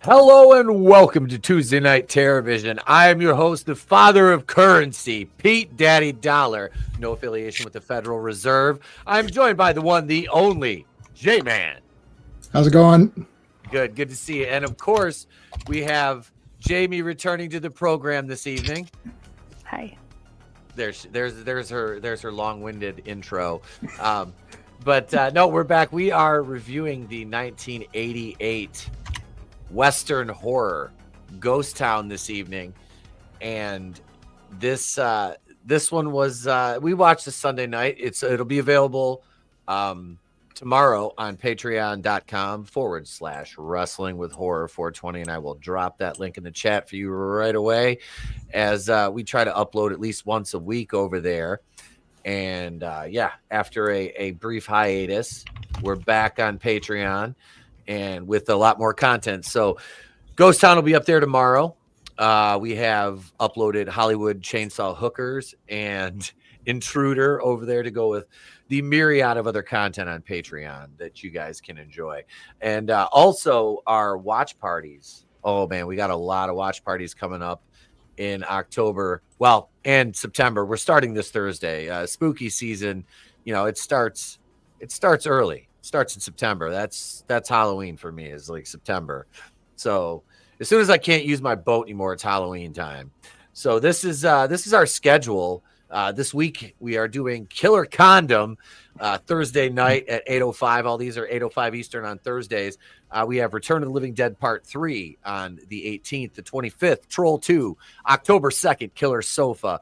Hello and welcome to Tuesday Night Terrorvision. I am your host, the father of currency, Pete Daddy Dollar. No affiliation with the Federal Reserve. I'm joined by the one, the only, J-Man. How's it going? Good to see you. And of course, we have Jamie returning to the program this evening. Hi. There's her long-winded intro. But no, we're back. We are reviewing the 1988 Western horror Ghost Town this evening, and this one was we watched this Sunday night. It'll be available tomorrow on patreon.com/wrestling with horror 420, and I will drop that link in the chat for you right away as we try to upload at least once a week over there. And after a brief hiatus, we're back on Patreon and with a lot more content. So Ghost Town will be up there tomorrow. We have uploaded Hollywood Chainsaw Hookers and Intruder over there to go with the myriad of other content on Patreon that you guys can enjoy. And also our watch parties. Oh man, we got a lot of watch parties coming up in October. Well, and September. We're starting this Thursday. Spooky season, it starts early. Starts in September. That's Halloween for me, is like September. So as soon as I can't use my boat anymore, it's Halloween time. So this is our schedule. This week we are doing Killer Condom Thursday night at 8:05. All these are 8:05 Eastern on Thursdays. We have Return of the Living Dead Part 3 on the 18th, the 25th, Troll 2, October 2nd, Killer Sofa.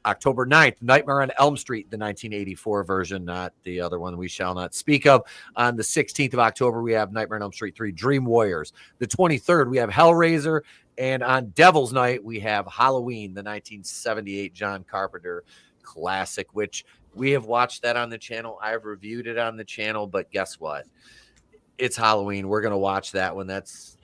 October 9th, Nightmare on Elm Street, the 1984 version, not the other one we shall not speak of. On the 16th of October, we have Nightmare on Elm Street 3, Dream Warriors. The 23rd, we have Hellraiser. And on Devil's Night, we have Halloween, the 1978 John Carpenter classic, which we have watched that on the channel. I've reviewed it on the channel, but guess what? It's Halloween. We're going to watch that one. That's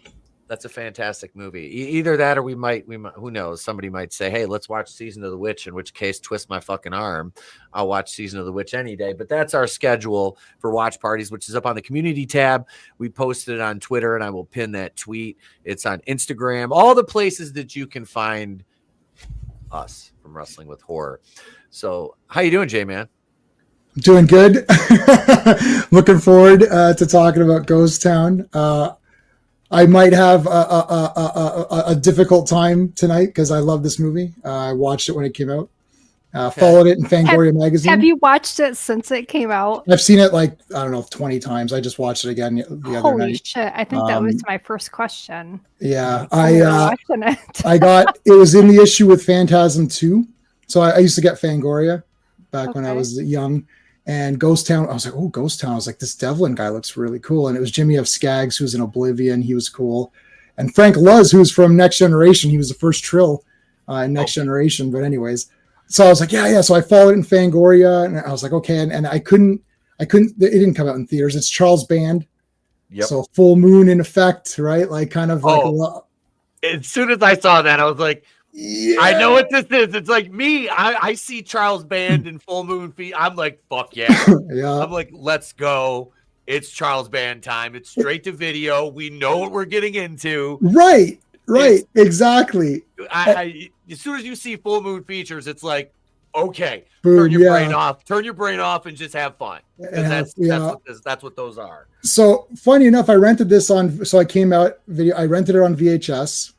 a fantastic movie. Either that or we might, who knows? Somebody might say, hey, let's watch Season of the Witch, in which case, twist my fucking arm. I'll watch Season of the Witch any day. But that's our schedule for watch parties, which is up on the community tab. We posted it on Twitter, and I will pin that tweet. It's on Instagram, all the places that you can find us from Wrestling with Horror. So how you doing, J-Man? I'm doing good. Looking forward to talking about Ghost Town. I might have a difficult time tonight because I love this movie. I watched it when it came out. Followed it in Fangoria magazine. Have you watched it since it came out? I've seen it 20 times. I just watched it again the other night. Holy shit. I think that was my first question. Yeah. I got it was in the issue with Phantasm 2. So I used to get Fangoria back when I was young. And Ghost Town, I was like, oh, Ghost Town. I was like, this Devlin guy looks really cool. And it was Jimmy F. Skaggs, who was in Oblivion. He was cool. And Frank Luz, who's from Next Generation. He was the first Trill in Next Generation. But anyways, so I was like, yeah. So I followed it in Fangoria. And I was like, okay. And I couldn't, it didn't come out in theaters. It's Charles Band. Yep. So full moon in effect, right? Like kind of as soon as I saw that, I was like, yeah. I know what this is. It's like me. I see Charles Band in Full Moon Feet. I'm like, fuck yeah. Yeah. I'm like, let's go. It's Charles Band time. It's straight to video. We know what we're getting into. Right. Exactly. As soon as you see Full Moon Features, it's like, okay, boom, turn your brain off. Turn your brain off and just have fun. That's what those are. So funny enough, I rented this I rented it on VHS.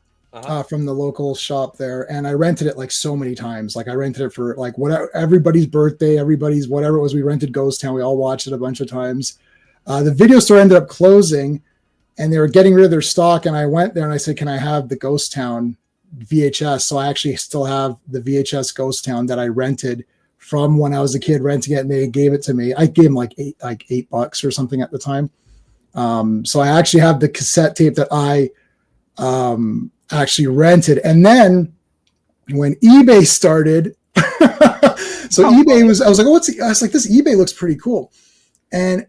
From the local shop there, and I rented it like so many times. Like I rented it for like whatever, everybody's birthday, everybody's whatever it was. We rented Ghost Town. We all watched it a bunch of times. The video store ended up closing, and they were getting rid of their stock. And I went there and I said, "Can I have the Ghost Town VHS?" So I actually still have the VHS Ghost Town that I rented from when I was a kid renting it, and they gave it to me. I gave them like $8 or something at the time. So I actually have the cassette tape that I actually rented. And then when eBay started, eBay was, I was like, I was like, this eBay looks pretty cool. And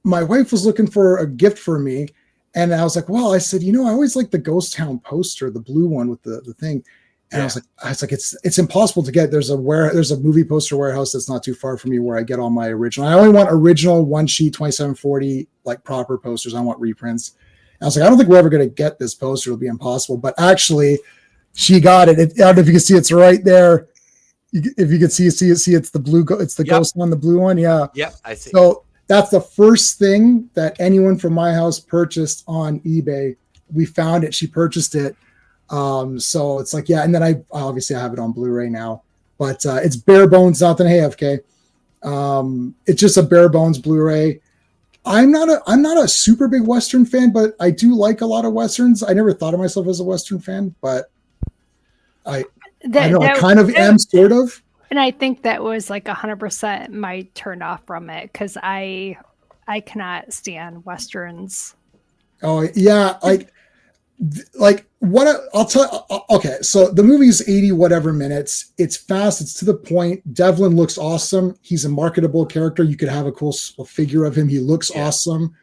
my wife was looking for a gift for me. And I was like, well, I said, I always like the Ghost Town poster, the blue one with the thing. And I was like, it's impossible to get. There's a movie poster warehouse that's not too far from me where I get all my original. I only want original one sheet 2740, like proper posters. I want reprints. I was like, I don't think we're ever going to get this poster. It'll be impossible. But actually, she got it. I don't know if you can see it's right there. If you can see it's the blue. It's the ghost one, the blue one. Yeah. Yep, I see. So that's the first thing that anyone from my house purchased on eBay. We found it. She purchased it. So it's like, yeah. And then I obviously have it on Blu-ray now, but it's bare bones, nothing. Hey, FK. It's just a bare bones Blu-ray. I'm not a super big Western fan, but I do like a lot of Westerns. I never thought of myself as a Western fan, but I kind of am, sort of. And I think that was like 100% my turn off from it, because I cannot stand Westerns. Oh yeah, like what I'll tell. Okay, so the movie's 80 whatever minutes. It's fast. It's to the point. Devlin looks awesome. He's a marketable character. You could have a cool figure of him. He looks awesome.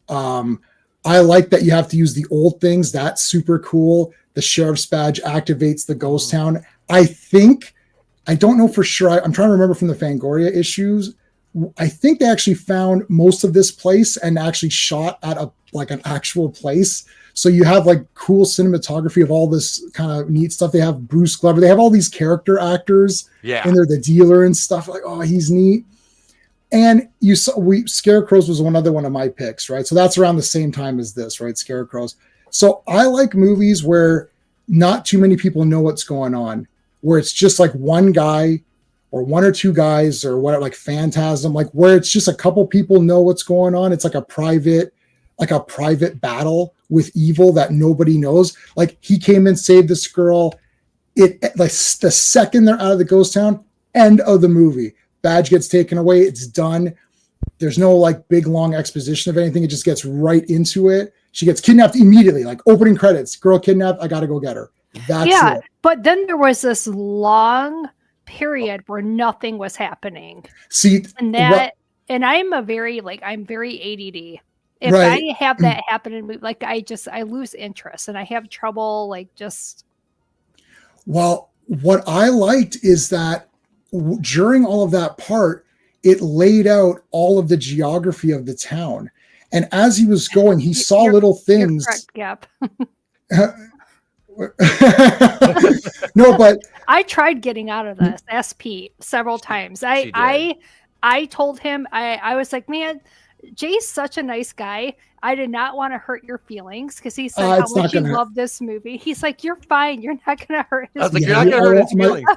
I like that you have to use the old things. That's super cool. The sheriff's badge activates the ghost town. I don't know for sure. I'm trying to remember from the Fangoria issues. I think they actually found most of this place and actually shot at an actual place. So you have like cool cinematography of all this kind of neat stuff. They have Bruce Glover. They have all these character actors. Yeah. And they're the dealer and stuff. Like, oh, he's neat. And Scarecrows was another one of my picks, right? So that's around the same time as this, right? Scarecrows. So I like movies where not too many people know what's going on, where it's just like one guy or one or two guys or whatever, like Phantasm, like where it's just a couple people know what's going on. It's like a private battle with evil that nobody knows. Like he came and saved this girl. It like the second they're out of the ghost town, end of the movie. Badge gets taken away. It's done. There's no like big long exposition of anything. It just gets right into it. She gets kidnapped immediately, like opening credits. Girl kidnapped. I got to go get her. That's it. But then there was this long period where nothing was happening. See, and I'm very ADD. If I have that happen in movie, like I lose interest and I have trouble Well, what I liked is that during all of that part, it laid out all of the geography of the town. And as he was going, he saw little things. Yep. No, but I tried getting out of this SP several times. I told him, I was like, man, Jay's such a nice guy. I did not want to hurt your feelings, because he said how much you love this movie. He's like, you're fine. You're not going to hurt his feelings. I was like, you're not going to hurt his feelings.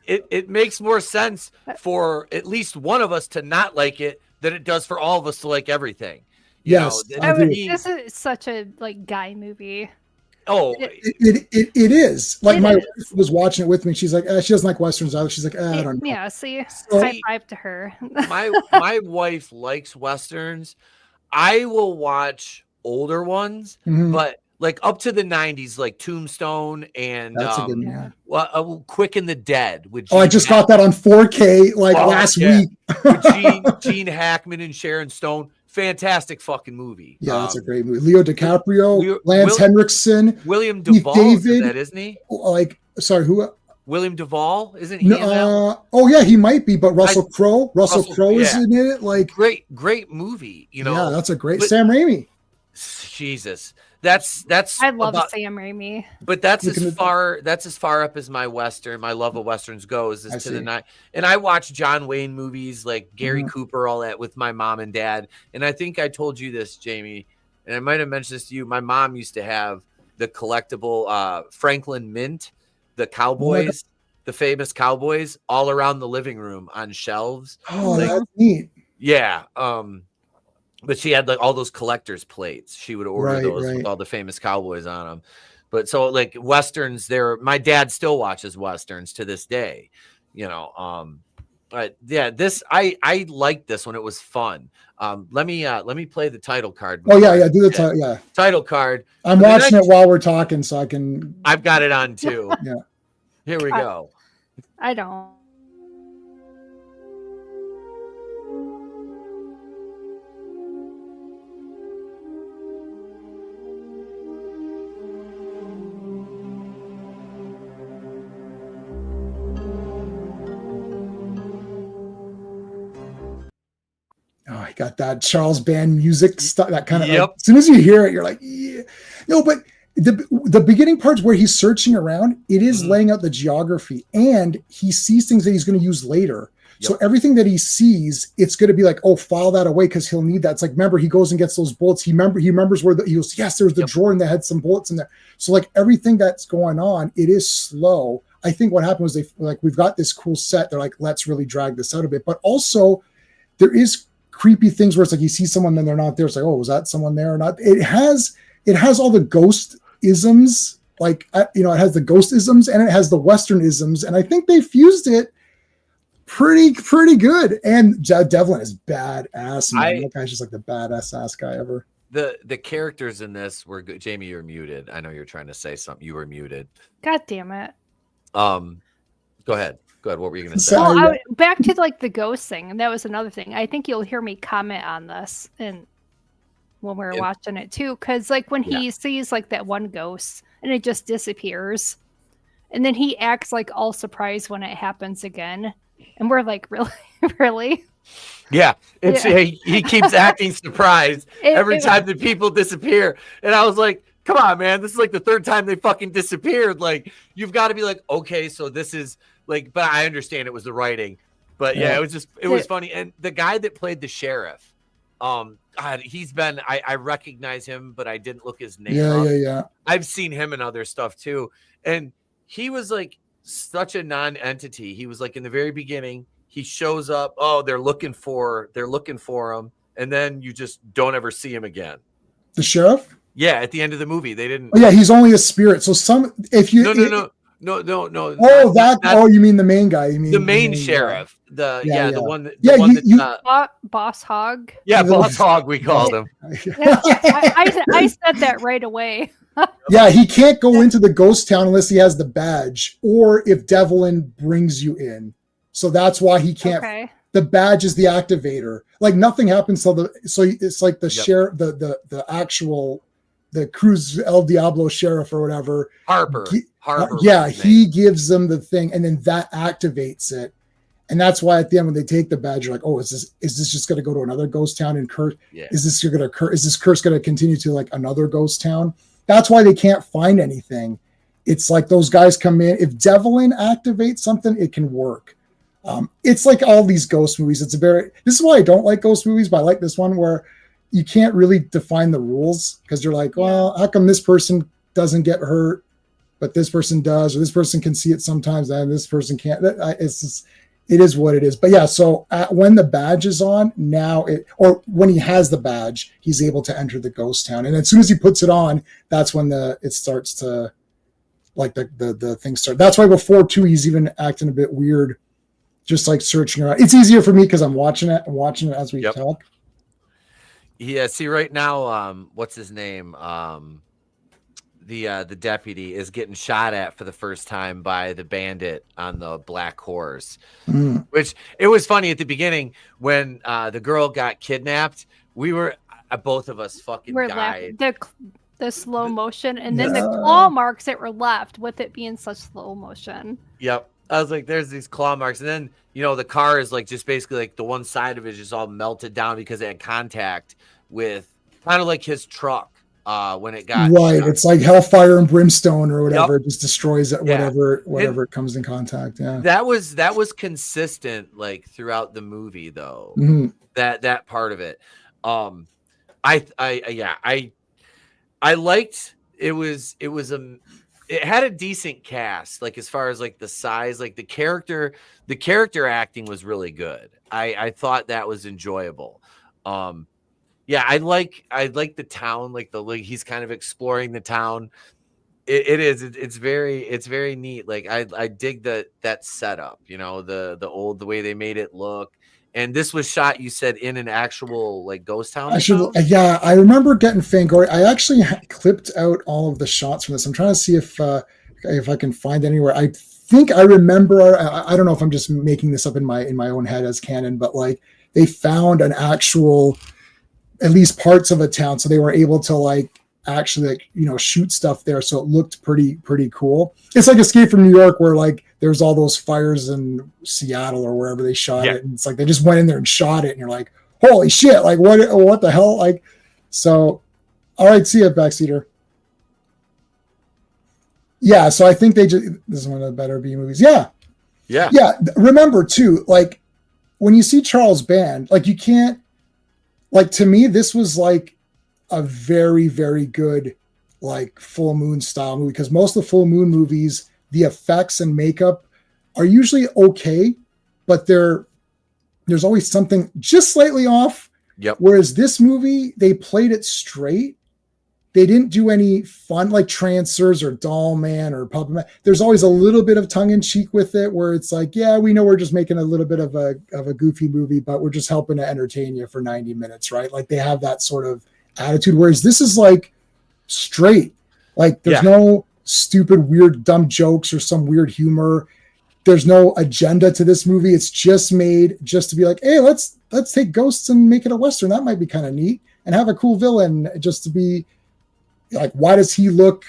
It makes more sense for at least one of us to not like it than it does for all of us to like everything. Yes, this is such a guy movie. Oh, it is. Like my wife was watching it with me. She's like, she doesn't like Westerns either. She's like, I don't know. Yeah, see, high five to her. my wife likes Westerns. I will watch older ones, but like up to the 90s, like Tombstone and Quick and the Dead. I just got that on 4K last week. With Gene Hackman and Sharon Stone. Fantastic fucking movie. Yeah, that's a great movie. Leo DiCaprio, Lance Henriksen, William Duvall, David, that isn't he? Who? William Duvall, isn't he? Oh yeah, he might be, but Russell Crowe is in it. Like great movie. Yeah, that's a great Sam Raimi. Jesus. That's I love Sam Raimi. But that's as far up as my Western, my love of Westerns goes, is to the night. And I watch John Wayne movies like Gary Cooper, all that with my mom and dad. And I think I told you this, Jamie, and I might have mentioned this to you. My mom used to have the collectible Franklin Mint, the Cowboys, the famous Cowboys, all around the living room on shelves. Oh, that's neat. Yeah. But she had all those collector's plates. She would order those with all the famous Cowboys on them. But so like Westerns, my dad still watches Westerns to this day, but yeah, I liked this one. It was fun. Let me play the title card. Oh yeah. Do the title card. I'm watching it while we're talking, so I can. I've got it on too. Yeah. Here we go. I don't. Oh, got that Charles Band music stuff. That kind of Yep. as soon as you hear it, you're like, yeah. No, but the beginning parts where he's searching around, it is laying out the geography, and he sees things that he's going to use later. Yep. So everything that he sees, it's going to be like, oh, file that away because he'll need that. It's like, remember, he goes and gets those bullets. He remembers where he goes, yes, there's the drawer and that had some bullets in there. So like everything that's going on, it is slow. I think what happened was we've got this cool set. They're like, let's really drag this out a bit. But also there is creepy things where it's like you see someone and they're not there. It's like, oh, was that someone there or not? It has all the ghost isms, like, it has the ghost isms and it has the Western isms. And I think they fused it pretty good. And Devlin is badass, man. That guy's just like the badass ass guy ever. The characters in this were good. Jamie, you're muted. I know you're trying to say something. You were muted. God damn it. Go ahead. What were you going to say? Well, back to like the ghost thing, and that was another thing. I think you'll hear me comment on this and when we're watching it too, because like when he sees like that one ghost and it just disappears, and then he acts like all surprised when it happens again. And we're like, really? Yeah. He keeps acting surprised every time the people disappear. And I was like, come on, man. This is like the third time they fucking disappeared. Like, you've got to be like, okay, so this is like, but I understand it was the writing. But yeah, it was funny. And the guy that played the sheriff, God, I recognize him, but I didn't look his name up. Yeah. I've seen him in other stuff too. And he was like such a non-entity. He was like in the very beginning, he shows up. Oh, they're looking for him. And then you just don't ever see him again. The sheriff? Yeah. At the end of the movie, they didn't. Oh yeah. He's only a spirit. So No. You mean the main guy? You mean the main sheriff? The one. Boss Hog. Yeah, Boss Hog. We called him. I said that right away. Yeah, he can't go into the ghost town unless he has the badge, or if Devlin brings you in. So that's why he can't. Okay. The badge is the activator. Like nothing happens till so it's like the sheriff, the actual. The Cruz El Diablo sheriff or whatever. Harper. He gives them the thing and then that activates it. And that's why at the end when they take the badge, you're like, oh, is this just going to go to another ghost town and curse? Yeah. Is this curse going to continue to like another ghost town? That's why they can't find anything. It's like those guys come in. If Devlin activates something, it can work. It's like all these ghost movies. This is why I don't like ghost movies, but I like this one where you can't really define the rules because you're like, well, how come this person doesn't get hurt, but this person does, or this person can see it sometimes and this person can't. It is what it is. But yeah, so when the badge is on or when he has the badge, he's able to enter the ghost town. And as soon as he puts it on, that's when it starts to like the things start. That's why before too, he's even acting a bit weird, just like searching around. It's easier for me because I'm watching it as we talk. Yeah, see right now, what's his name? The deputy is getting shot at for the first time by the bandit on the black horse. Which it was funny at the beginning when the girl got kidnapped. We were both of us fucking died. The slow motion and then the claw marks that were left with it being such slow motion. Yep. I was like, there's these claw marks. And then, the car is like just basically like the one side of it is just all melted down because it had contact with kind of like his truck when it got shot. It's like hellfire and brimstone or whatever. It just destroys it, whatever it comes in contact. Yeah. That was consistent like throughout the movie though. Mm-hmm. That part of it. I liked it had a decent cast, like as far as like the size, like the character acting was really good. I thought that was enjoyable. I like the town, like he's kind of exploring the town. It's very neat. Like I dig that setup, the way they made it look. And this was shot, you said, in an actual like ghost town. I remember getting Fangoria. I actually clipped out all of the shots from this. I'm trying to see if I can find anywhere. I think I remember. I don't know if I'm just making this up in my own head as canon, but like they found an actual, at least parts of a town, so they were able to like actually shoot stuff there. So it looked pretty cool. It's like Escape from New York, where like there's all those fires in Seattle or wherever they shot it, and it's like they just went in there and shot it, and you're like, holy shit, like what the hell? Like, so, all right, see you, Backseater. Yeah, so I think this is one of the better B movies. Yeah. Remember too, like when you see Charles Band, like you can't, like to me, this was like a very, very good like full moon style movie, because most of the full moon movies, the effects and makeup are usually okay, but there's always something just slightly off. Yep. Whereas this movie, they played it straight. They didn't do any fun like Trancers or Doll Man or Puppet Man. There's always a little bit of tongue in cheek with it, where it's like, yeah, we know we're just making a little bit of a goofy movie, but we're just helping to entertain you for 90 minutes, right? Like they have that sort of attitude. Whereas this is like straight, like there's no stupid, weird, dumb jokes or some weird humor. There's no agenda to this movie. It's just made just to be like, hey, let's take ghosts and make it a Western. That might be kind of neat, and have a cool villain just to be like, why does he look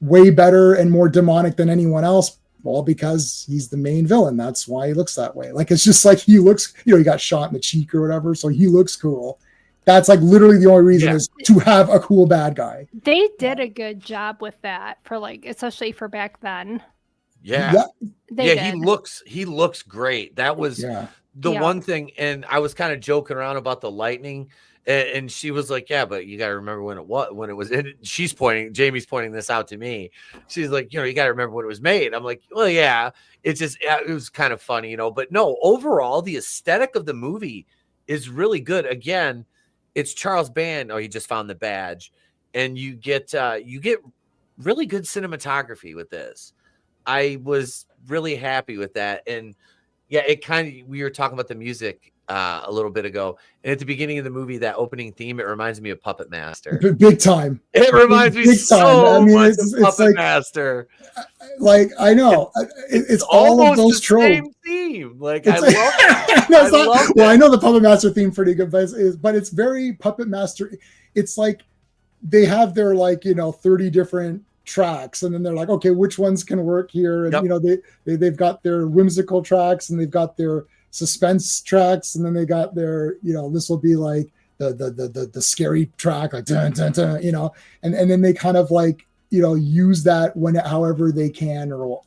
way better and more demonic than anyone else? Well, because he's the main villain. That's why he looks that way. Like, it's just like he looks, he got shot in the cheek or whatever, so he looks cool. That's like literally the only reason is to have a cool bad guy. They did a good job with that for like, especially for back then. Yeah. He looks great. That was the one thing. And I was kind of joking around about the lightning. And she was like, yeah, but you got to remember when it was. And Jamie's pointing this out to me. She's like, you got to remember when it was made. I'm like, well, yeah, it was kind of funny, but no, overall, the aesthetic of the movie is really good. Again, it's Charles Band. Oh, he just found the badge. And you get really good cinematography with this. I was really happy with that. And yeah, we were talking about the music a little bit ago, and at the beginning of the movie, that opening theme, it reminds me of Puppet Master. Big time. It reminds me so much of Puppet Master. Like, I know it's all of those tropes. Same theme. Like, I love it. Well, I know the Puppet Master theme pretty good, but it's very Puppet Master. It's like they have their 30 different tracks, and then they're like, okay, which ones can work here? And they've got their whimsical tracks, and they've got their suspense tracks, and then they got their this will be like the scary track, like dun, dun, dun, and then they kind of like use that however they can, or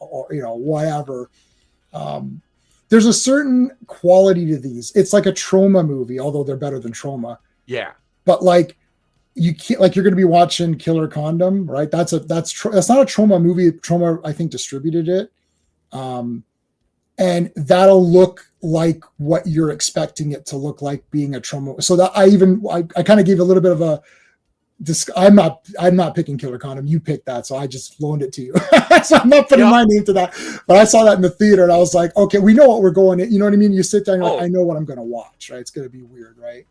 whatever. There's a certain quality to these. It's like a Trauma movie, although they're better than Trauma. Yeah, but like you can't, like, you're going to be watching Killer Condom, right? That's not a Trauma movie. Trauma, I think, distributed it. And that'll look like what you're expecting it to look like being a Trauma. So that I kind of gave a little bit of a, I'm not picking Killer Condom. You picked that. So I just loaned it to you. So I'm not putting my name to that, but I saw that in the theater and I was like, okay, we know what we're going in. You know what I mean? You sit down, you're like, I know what I'm going to watch, right? It's going to be weird, right?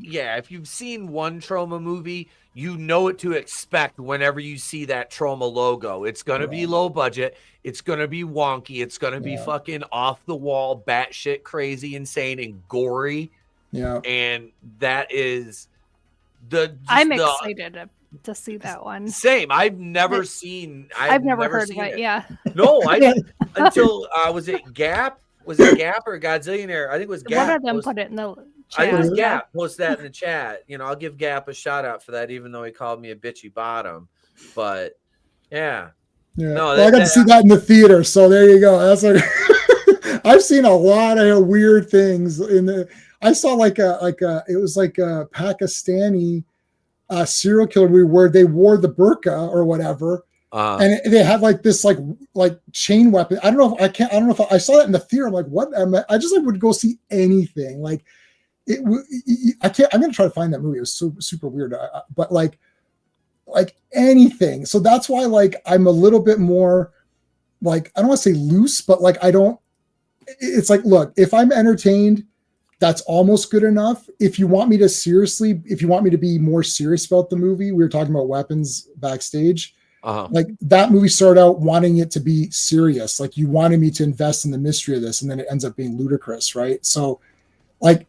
If you've seen one Trauma movie, you know what to expect whenever you see that Trauma logo. It's going to be low budget. It's going to be wonky. It's going to be fucking off the wall, batshit crazy, insane, and gory. Yeah. And that is I'm excited to see that one. Same. I've never heard of it. Yeah. No, I didn't until was it Gap? Was it Gap or Godzillionaire? I think it was Gap. One of them put it in the chat. I think it was Gap. Post that in the chat. I'll give Gap a shout out for that, even though he called me a bitchy bottom. But yeah. No, I got to see that in the theater. So there you go. That's like I've seen a lot of weird things in the. I saw it was like a Pakistani serial killer movie where they wore the burqa or whatever. And they had like this like chain weapon. I don't know if I saw that in the theater. I'm like, what? I just would go see anything. Like I can't. I'm gonna try to find that movie. It was so super weird. But like anything. So that's why I'm a little bit more I don't want to say loose, but I don't. It's like, look, if I'm entertained, that's almost good enough. If you want me to be more serious about the movie, we were talking about weapons backstage. That movie started out wanting it to be serious. Like, you wanted me to invest in the mystery of this, and then it ends up being ludicrous, right? So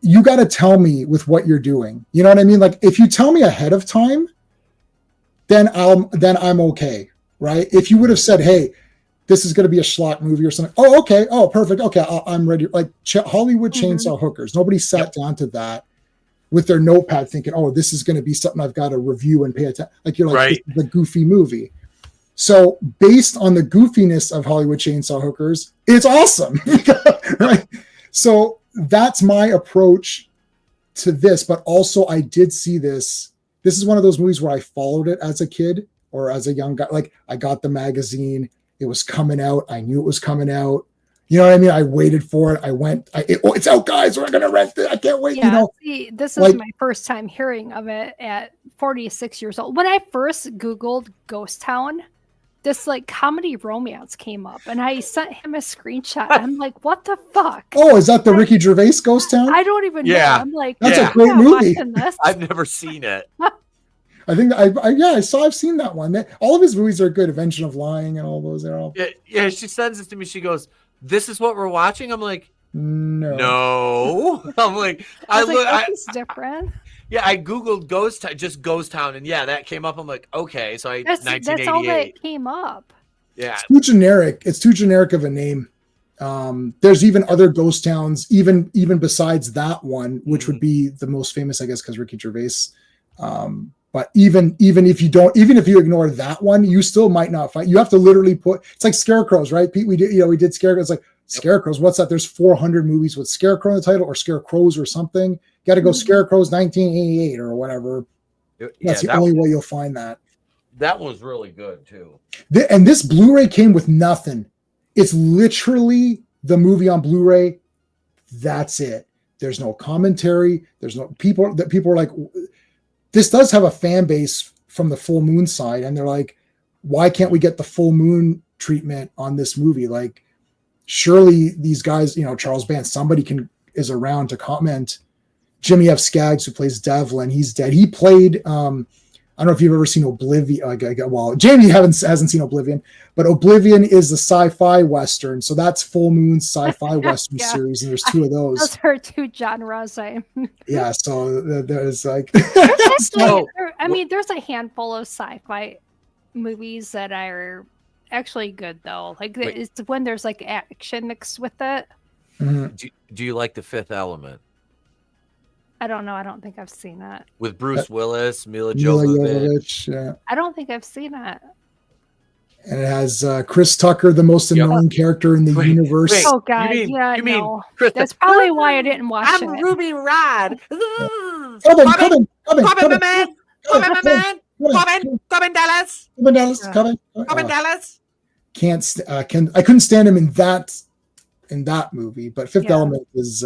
you got to tell me with what you're doing. You know what I mean? Like, if you tell me ahead of time, then I'm okay, right? If you would have said, hey, this is going to be a schlock movie or something. Oh, okay. Oh, perfect. Okay, I'm ready. Like Hollywood Chainsaw Hookers. Nobody sat down to that with their notepad thinking, oh, this is going to be something I've got to review and pay attention. Like you're like, this is a goofy movie. So based on the goofiness of Hollywood Chainsaw Hookers, it's awesome. Right? So that's my approach to this. But also I did see this. This is one of those movies where I followed it as a kid or as a young guy. Like I got the magazine. It was coming out. I knew it was coming out. You know what I mean? I waited for it. I went, it's out, guys. We're going to rent it. I can't wait. Yeah, see, this is my first time hearing of it at 46 years old. When I first Googled Ghost Town, this like comedy romance came up and I sent him a screenshot. I'm like, what the fuck? Oh, is that the Ricky Gervais Ghost Town? I don't even know. I'm like, that's a great movie. I've never seen it. I think I've seen that one. All of his movies are good. Invention of Lying and all those. They're all. Yeah. She sends it to me. She goes, "This is what we're watching." I'm like, no. I'm like, it's different. Yeah, I googled Ghost Town, and that came up. I'm like, okay, so that's 1988. That's all that came up. Yeah, it's too generic. It's too generic of a name. There's even other ghost towns, even besides that one, which would be the most famous, I guess, because Ricky Gervais. But even if you ignore that one, you still might not find. You have to literally it's like scarecrows, right? Pete, we did scarecrows. Like scarecrows. What's that? There's 400 movies with scarecrow in the title or scarecrows or something. Got to go Scarecrows 1988 or whatever. That's the only way you'll find that. That was really good too. And this Blu-ray came with nothing. It's literally the movie on Blu-ray. That's it. There's no commentary. There's no people are like, this does have a fan base from the Full Moon side, and they're like, why can't we get the Full Moon treatment on this movie? Like, surely these guys, Charles Band, somebody is around to comment. Jimmy F. Skaggs, who plays Devlin, he's dead. He played, I don't know if you've ever seen Oblivion. Well, Jamie hasn't seen Oblivion, but Oblivion is the sci-fi Western. So that's Full Moon's sci-fi Western series, and there's two of those. Those are two genres. Yeah, so there's like... there's a handful of sci-fi movies that are actually good, though. Like, it's when there's like action mixed with it. Mm-hmm. Do you like The Fifth Element? I don't know. I don't think I've seen that. With Bruce Willis, Mila Jovovich. Yeah. I don't think I've seen that. And it has Chris Tucker, the most annoying character in the universe. Oh, God. You mean Chris That's probably why I didn't watch it. I'm Ruby Rod. Come in, man. Come in, Dallas. Come in, Dallas. I couldn't stand him in that movie, but Fifth Element is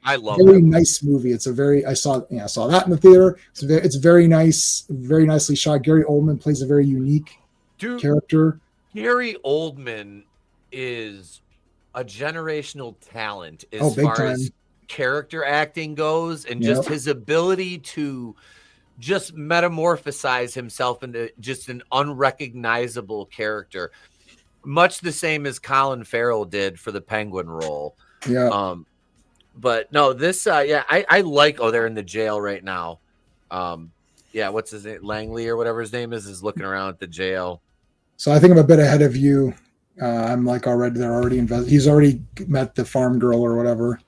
I love very nice movie. It's I saw that in the theater. It's very nice, very nicely shot. Gary Oldman plays a very unique character. Gary Oldman is a generational talent as far as character acting goes, and just his ability to just metamorphosize himself into just an unrecognizable character, much the same as Colin Farrell did for the Penguin role. Yeah. But no, this, I like, they're in the jail right now. What's his name? Langley or whatever his name is looking around at the jail. So I think I'm a bit ahead of you. I'm like they're already invested. He's already met the farm girl or whatever.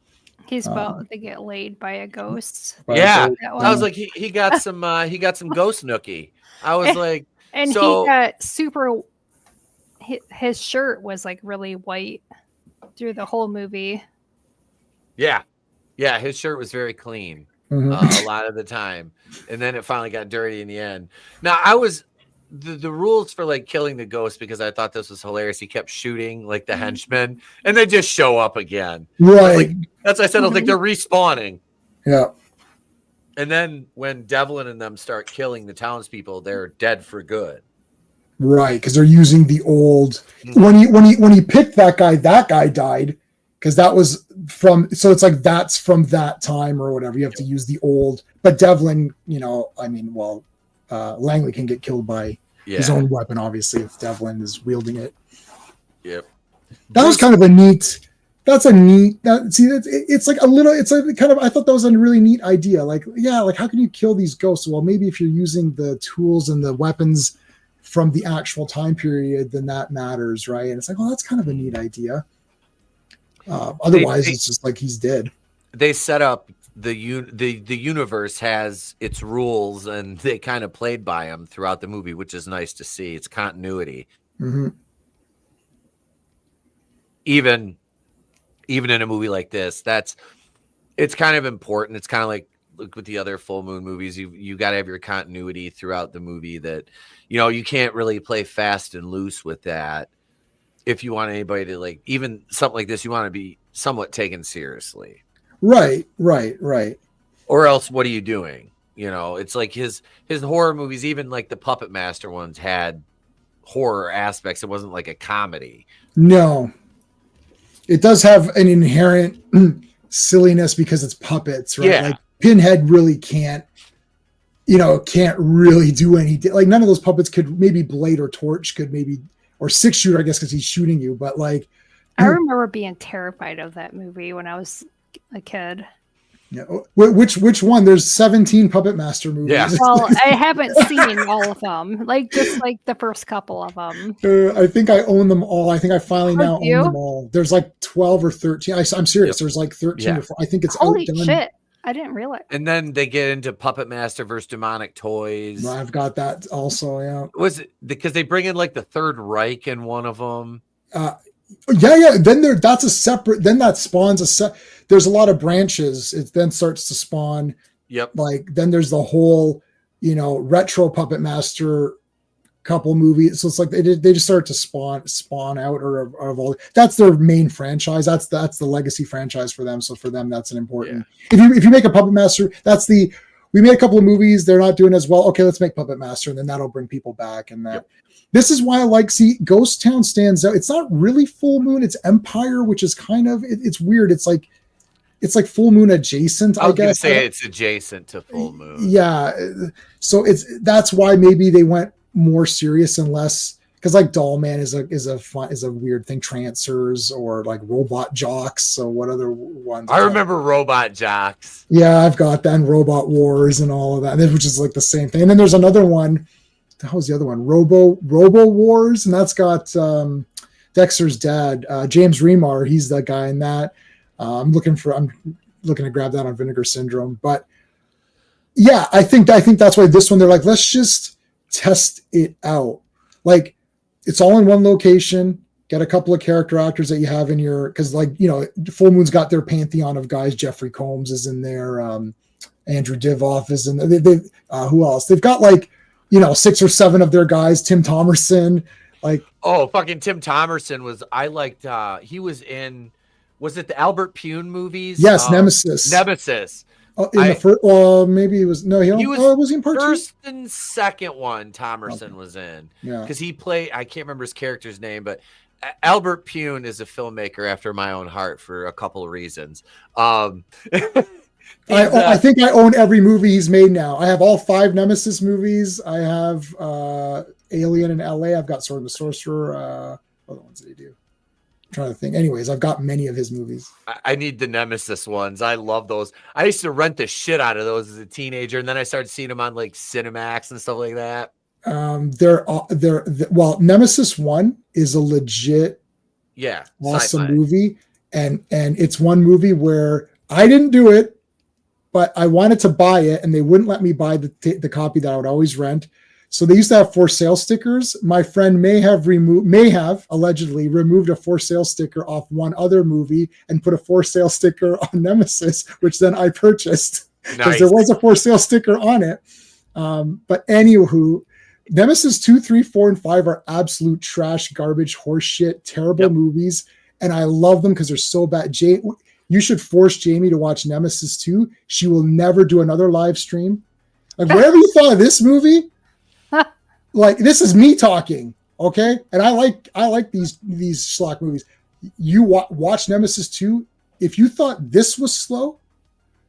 He's about to get laid by a ghost. Yeah. I was like, he got some ghost nookie. I was like, and he got super, his shirt was like really white through the whole movie. Yeah, his shirt was very clean a lot of the time, and then it finally got dirty in the end. Now, I was the rules for like killing the ghost, because I thought this was hilarious. He kept shooting like the henchmen, and they just show up again. Right. That's what I said. I was like, they're respawning. Yeah. And then when Devlin and them start killing the townspeople, they're dead for good. Right, because they're using the old. When he picked that guy died. Because that was so it's like that's from that time or whatever. You have to use the old. But Devlin, Langley can get killed by his own weapon, obviously, if Devlin is wielding it. Yep. That was kind of a neat. It's like a little. It's like kind of. I thought that was a really neat idea. Like how can you kill these ghosts? Well, maybe if you're using the tools and the weapons from the actual time period, then that matters, right? And it's like, oh, that's kind of a neat idea. Otherwise, it's just like he's dead. They set up the universe has its rules, and they kind of played by them throughout the movie, which is nice to see. It's continuity. Mm-hmm. Even in a movie like this, it's kind of important. It's kind of like with the other full moon movies, you got to have your continuity throughout the movie, that you can't really play fast and loose with that. If you want anybody to, like, even something like this, you want to be somewhat taken seriously. Right. Or else, what are you doing? It's like his horror movies, even like the Puppet Master ones, had horror aspects. It wasn't like a comedy. No, it does have an inherent silliness because it's puppets, right? Yeah. Like Pinhead really can't really do anything. Like none of those puppets could. Maybe Blade or Torch could maybe. Or 6-shooter, I guess, because he's shooting you. But like, I remember being terrified of that movie when I was a kid. Yeah. Which one? There's 17 Puppet Master movies. Yeah. Well, I haven't seen all of them. Just the first couple of them. I think I own them all. I think I finally now you? own them all. There's like 12 or 13. I'm serious. Yep. There's like 13 or 4. I think it's holy shit. I didn't realize. And then they get into Puppet Master versus Demonic Toys. I've got that also, yeah. Was it because they bring in like the Third Reich in one of them? Yeah. Then that's a separate. Then that spawns there's a lot of branches. It then starts to spawn. Yep. Like then there's the whole, retro Puppet Master couple movies. So it's like they just start to spawn out of all. That's their main franchise. That's the legacy franchise for them. So for them, that's an important. Yeah. If you make a Puppet Master, we made a couple of movies. They're not doing as well. Okay, let's make Puppet Master, and then that'll bring people back. And that. Yep. This is why I like. See, Ghost Town stands out. It's not really Full Moon. It's Empire, which is kind of. It's weird. It's like Full Moon adjacent. I guess say it's adjacent to Full Moon. Yeah. So that's why maybe they went more serious and less, because like Doll Man is a weird thing. Trancers or like Robot Jocks. So what other ones? I remember Robot Jocks. Yeah, I've got that, and Robot Wars and all of that, which is like the same thing. And then there's another one. The hell's the other one? Robo Wars, and that's got Dexter's dad, James Remar. He's the guy in that. I'm looking to grab that on Vinegar Syndrome, but yeah, I think that's why this one they're like, let's just test it out. Like it's all in one location. Get a couple of character actors that you have in your, because like Full Moon's got their pantheon of guys. Jeffrey Combs is in there. Andrew Divoff is in there. Who else? They've got like 6 or 7 of their guys. Tim Thomerson. Like fucking Tim Thomerson was. I liked. He was in. Was it the Albert Pune movies? Yes, Nemesis. In the first, maybe he was. No, he was. Was he in part first 2? and second one? Thomerson was in. Yeah, because he played. I can't remember his character's name, but Albert Pune is a filmmaker after my own heart for a couple of reasons. I think I own every movie he's made now. I have all 5 Nemesis movies. I have Alien in LA. I've got Sword of the Sorcerer. What other ones did he do? I'm trying to think. Anyways, I've got many of his movies. I need the Nemesis ones. I love those. I used to rent the shit out of those as a teenager, and then I started seeing them on like Cinemax and stuff like that. Well, Nemesis 1 is a legit awesome sci-fi movie, and it's one movie where I didn't do it, but I wanted to buy it, and they wouldn't let me buy the copy that I would always rent. So they used to have for sale stickers. My friend may have allegedly removed a for sale sticker off one other movie and put a for sale sticker on Nemesis, which then I purchased because there was a for sale sticker on it. But anywho, Nemesis 2, 3, 4, and 5 are absolute trash, garbage, horseshit, terrible movies, and I love them because they're so bad. You should force Jamie to watch Nemesis 2. She will never do another live stream. Like, whatever you thought of this movie, like, this is me talking, okay? And I like these schlock movies. You watch Nemesis 2. If you thought this was slow,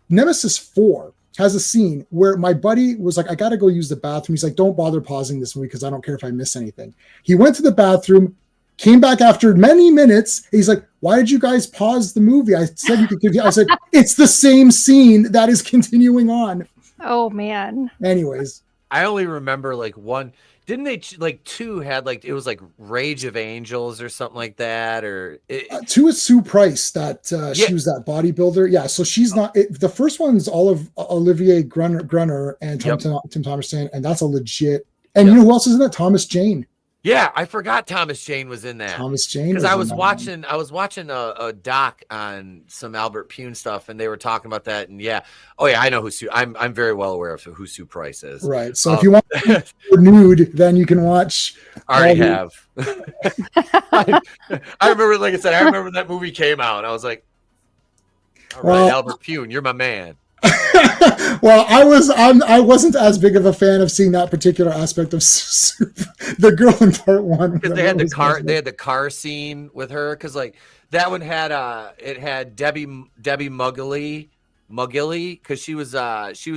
Nemesis 4 has a scene where my buddy was like, I got to go use the bathroom. He's like, don't bother pausing this movie because I don't care if I miss anything. He went to the bathroom, came back after many minutes. He's like, why did you guys pause the movie? I said you could continue. I said, it's the same scene that is continuing on. Oh, man. Anyways. I only remember like one. didn't they like 2 had like, it was like Rage of Angels or something like that, or 2 is Sue Price, that she was that bodybuilder. Yeah, so she's not the first one's all of Olivier Grunner and Tim Thomerson, and that's a legit. And you know who else is in that? Thomas Jane. Yeah, I forgot Thomas Jane was in that. Thomas Jane, because I was watching a doc on some Albert Pune stuff, and they were talking about that. And I know who Sue. I'm very well aware of who Sue Price is. Right. So if you want nude, then you can watch. I remember, like I said, I remember that movie came out. I was like, all right, Albert Pune, you're my man. Well, I wasn't as big of a fan of seeing that particular aspect of the girl in part 1, because they had the car scene with her, because like that one had it had Debbie Muggley, because she was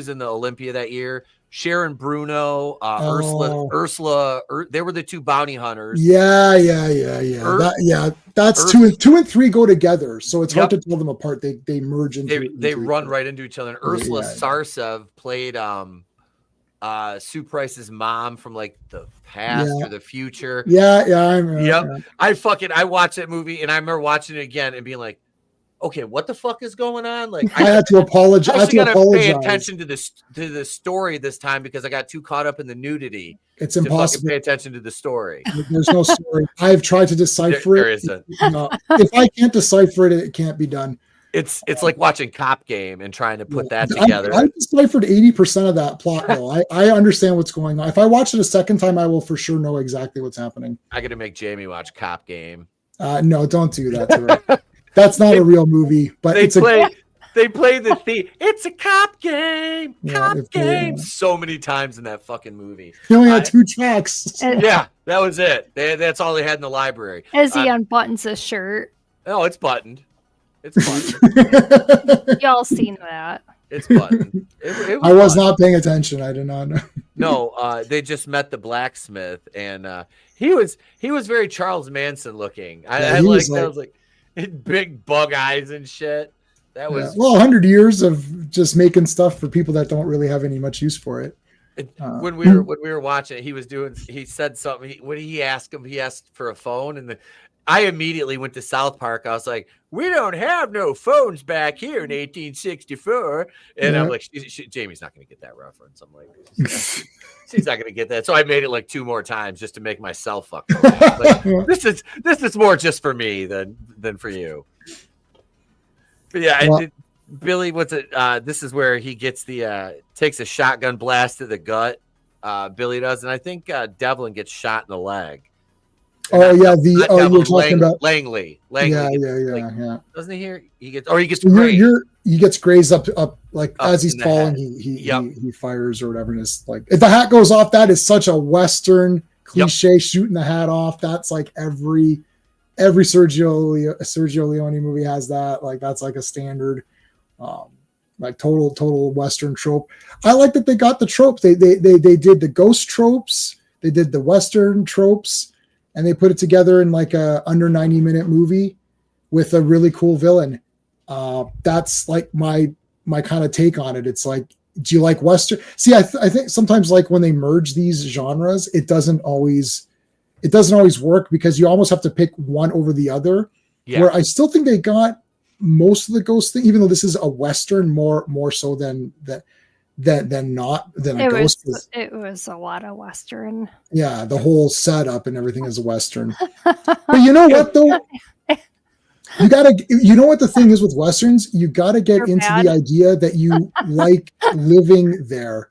in the Olympia that year. Sharon Bruno, Ursula, they were the 2 bounty hunters. Yeah. That's 2 and 3 go together, so it's hard to tell them apart. They merge into. They run right into each other. And Ursula Sarcev played Sue Price's mom from like the past or the future. I remember. Yep. I watched that movie, and I remember watching it again and being like, okay, what the fuck is going on? Like, I had to apologize. I gotta pay attention to the story this time, because I got too caught up in the nudity. It's impossible to pay attention to the story. There's no story. I've tried to decipher there it. Isn't. No. If I can't decipher it, it can't be done. It's like watching Cop Game and trying to put that together. I deciphered 80% of that plot, though. I understand what's going on. If I watch it a second time, I will for sure know exactly what's happening. I got to make Jamie watch Cop Game. No, don't do that to her. That's not a real movie, but they play the theme. It's a cop game. Cop game. So many times in that fucking movie. He only had 2 tracks. Yeah, that was it. That's all they had in the library. As he unbuttons his shirt. Oh, it's buttoned. It's buttoned. Y'all seen that. It's buttoned. I was not paying attention. I did not know. No, they just met the blacksmith, and he was very Charles Manson looking. I was like big bug eyes and shit. That was 100 years of just making stuff for people that don't really have any much use for it. When we were watching it, he said something. What did he ask him? He asked for a phone, and I immediately went to South Park. I was like, we don't have no phones back here in 1864. And I'm like, Jamie's not going to get that reference. I'm like, she's not going to get that. So I made it like 2 more times just to make myself fuck. Like, this is more just for me than for you. But yeah, Billy, what's it? This is where he gets takes a shotgun blast to the gut. Billy does, and I think Devlin gets shot in the leg. You were talking about Langley. Yeah. Doesn't he hear? He gets grazed. He gets grazed up like as he's falling. He fires or whatever. And it's like, if the hat goes off, that is such a Western cliche. Shooting the hat off. That's like every Sergio Leone movie has that. Like that's like a standard, like total Western trope. I like that they got the tropes. They did the ghost tropes. They did the Western tropes. And they put it together in like a under 90-minute movie with a really cool villain. That's like my kind of take on it. It's like, do you like Western? See, I think sometimes like when they merge these genres, it doesn't always work, because you almost have to pick one over the other. Yeah. Where I still think they got most of the ghost thing, even though this is a Western more so than a ghost. It was a lot of Western. Yeah, the whole setup and everything is a Western. But you know what though? You know what the thing is with Westerns? You gotta get the idea that you like living there.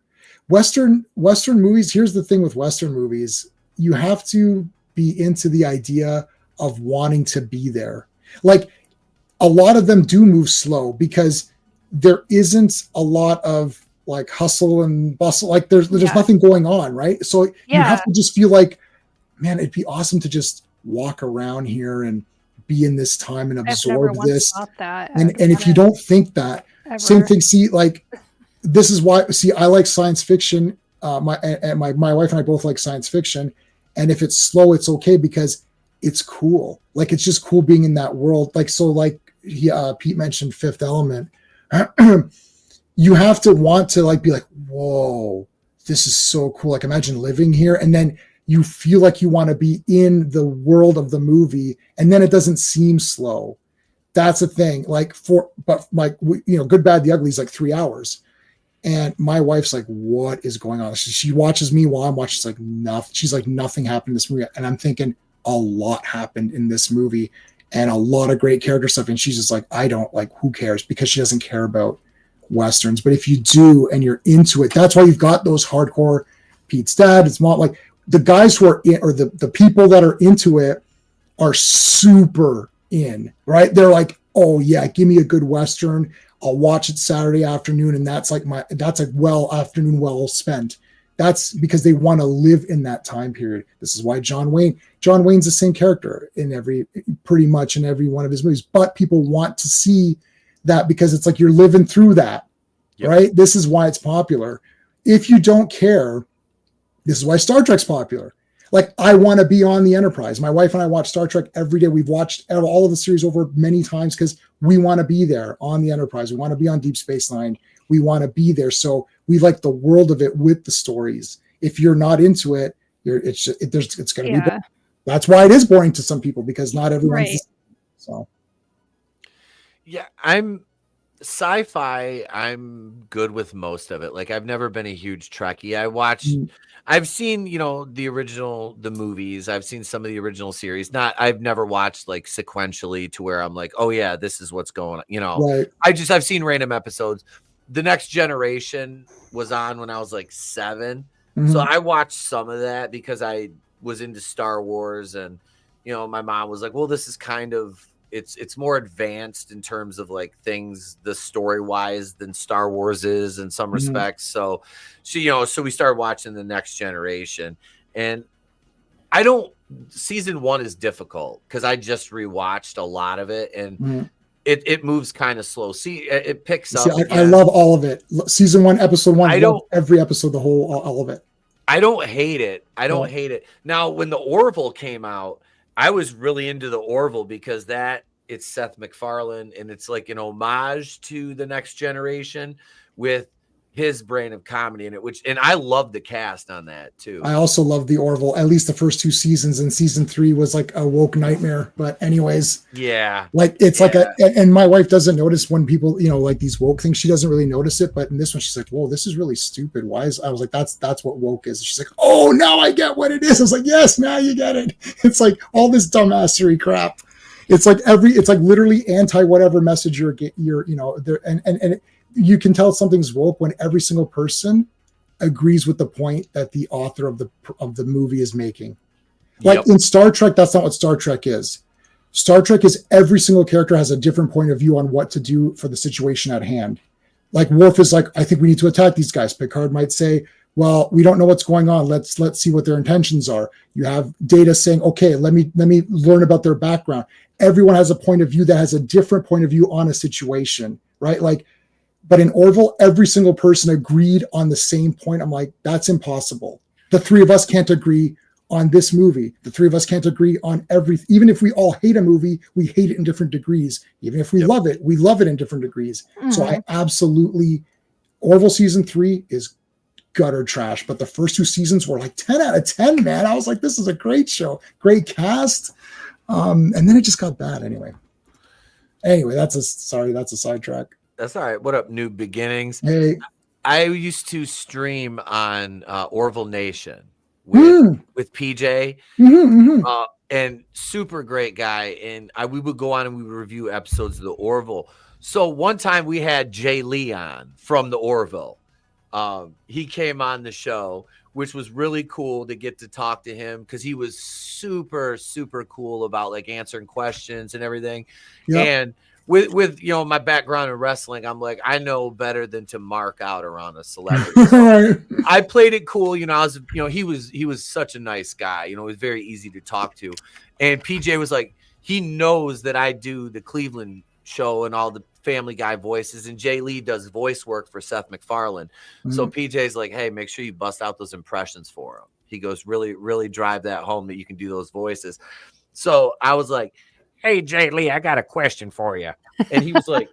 Western movies, here's the thing with Western movies. You have to be into the idea of wanting to be there. Like a lot of them do move slow because there isn't a lot of like hustle and bustle. Like there's nothing going on, right? So you have to just feel like, man, it'd be awesome to just walk around here and be in this time and absorb this. And if you don't think that, same thing. See, like this is why. See, I like science fiction. My wife and I both like science fiction, and if it's slow, it's okay because it's cool. Like it's just cool being in that world. Like so, like Pete mentioned, Fifth Element. You have to want to like be like, whoa, this is so cool. Like imagine living here, and then you feel like you want to be in the world of the movie, and then it doesn't seem slow. That's a thing. Good, Bad, the Ugly is like 3 hours. And my wife's like, what is going on? She watches me while I'm watching. She's like, nothing. She's like, nothing happened in this movie. And I'm thinking, a lot happened in this movie and a lot of great character stuff. And she's just like, I don't, like, who cares? Because she doesn't care about Westerns. But if you do and you're into it, that's why you've got those hardcore Pete's dad. It's not like the guys who are in, or the people that are into it are super in, right? They're like, oh yeah, give me a good Western. I'll watch it Saturday afternoon, and that's afternoon well spent. That's because they want to live in that time period. This is why John Wayne's the same character pretty much in every one of his movies, but people want to see that because it's like you're living through that, right? This is why it's popular. If you don't care, this is why Star Trek's popular. Like, I want to be on the Enterprise. My wife and I watch Star Trek every day. We've watched all of the series over many times because we want to be there on the Enterprise. We want to be on Deep Space Nine. We want to be there. So we like the world of it with the stories. If you're not into it, it's going to be boring. That's why it is boring to some people, because not everyone's right. So. Yeah, sci-fi, I'm good with most of it. Like, I've never been a huge Trekkie. I've seen, the movies. I've seen some of the original series. I've never watched like sequentially to where I'm like, oh yeah, this is what's going on. Right. I've seen random episodes. The Next Generation was on when I was like 7. Mm-hmm. So I watched some of that because I was into Star Wars, and, my mom was like, well, this is kind of, it's more advanced in terms of like things, the story wise, than Star Wars is in some respects. So we started watching The Next Generation, and season 1 is difficult because I just rewatched a lot of it, and it moves kind of slow. It picks up. I love all of it. Season 1, episode 1. I love every episode, all of it. I don't hate it. Hate it. Now, when the Orville came out, I was really into the Orville because it's Seth MacFarlane, and it's like an homage to The Next Generation with his brain of comedy in it, and I love the cast on that too. I also love the Orville, at least the first 2 seasons, and season 3 was like a woke nightmare. But anyways, like it's like and my wife doesn't notice when people, like these woke things, she doesn't really notice it. But in this one, she's like, whoa, this is really stupid. I was like, that's what woke is. She's like, oh, now I get what it is. I was like, yes, now you get it. It's like all this dumbassery crap. It's like it's like literally anti whatever message you're there, and you can tell something's woke when every single person agrees with the point that the author of the movie is making. Like in Star Trek, that's not what Star Trek is. Star Trek is every single character has a different point of view on what to do for the situation at hand. Like Worf is like, I think we need to attack these guys. Picard might say, well, we don't know what's going on. Let's see what their intentions are. You have Data saying, okay, let me learn about their background. Everyone has a point of view that has a different point of view on a situation, right? Like, but in Orville, every single person agreed on the same point. I'm like, that's impossible. The 3 of us can't agree on this movie. The 3 of us can't agree on everything. Even if we all hate a movie, we hate it in different degrees. Even if we love it, we love it in different degrees. Mm-hmm. So I absolutely, Orville season 3 is gutter trash, but the first 2 seasons were like 10 out of 10, man. I was like, this is a great show, great cast. And then it just got bad anyway. That's a sidetrack. That's all right. What up, New Beginnings? Hey. I used to stream on Orville Nation with PJ, and super great guy. And we would go on and we would review episodes of the Orville. So one time we had Jay Lee on from the Orville. He came on the show, which was really cool to get to talk to him because he was super, super cool about like answering questions and everything. Yep. And with my background in wrestling, I'm like, I know better than to mark out around a celebrity. So I played it cool. He was such a nice guy. It was very easy to talk to. And PJ was like, he knows that I do the Cleveland show and all the Family Guy voices, and Jay Lee does voice work for Seth MacFarlane. Mm-hmm. So PJ's like, hey, make sure you bust out those impressions for him. He goes, really, really drive that home that you can do those voices. So I was like, hey, Jay Lee, I got a question for you. And he was like,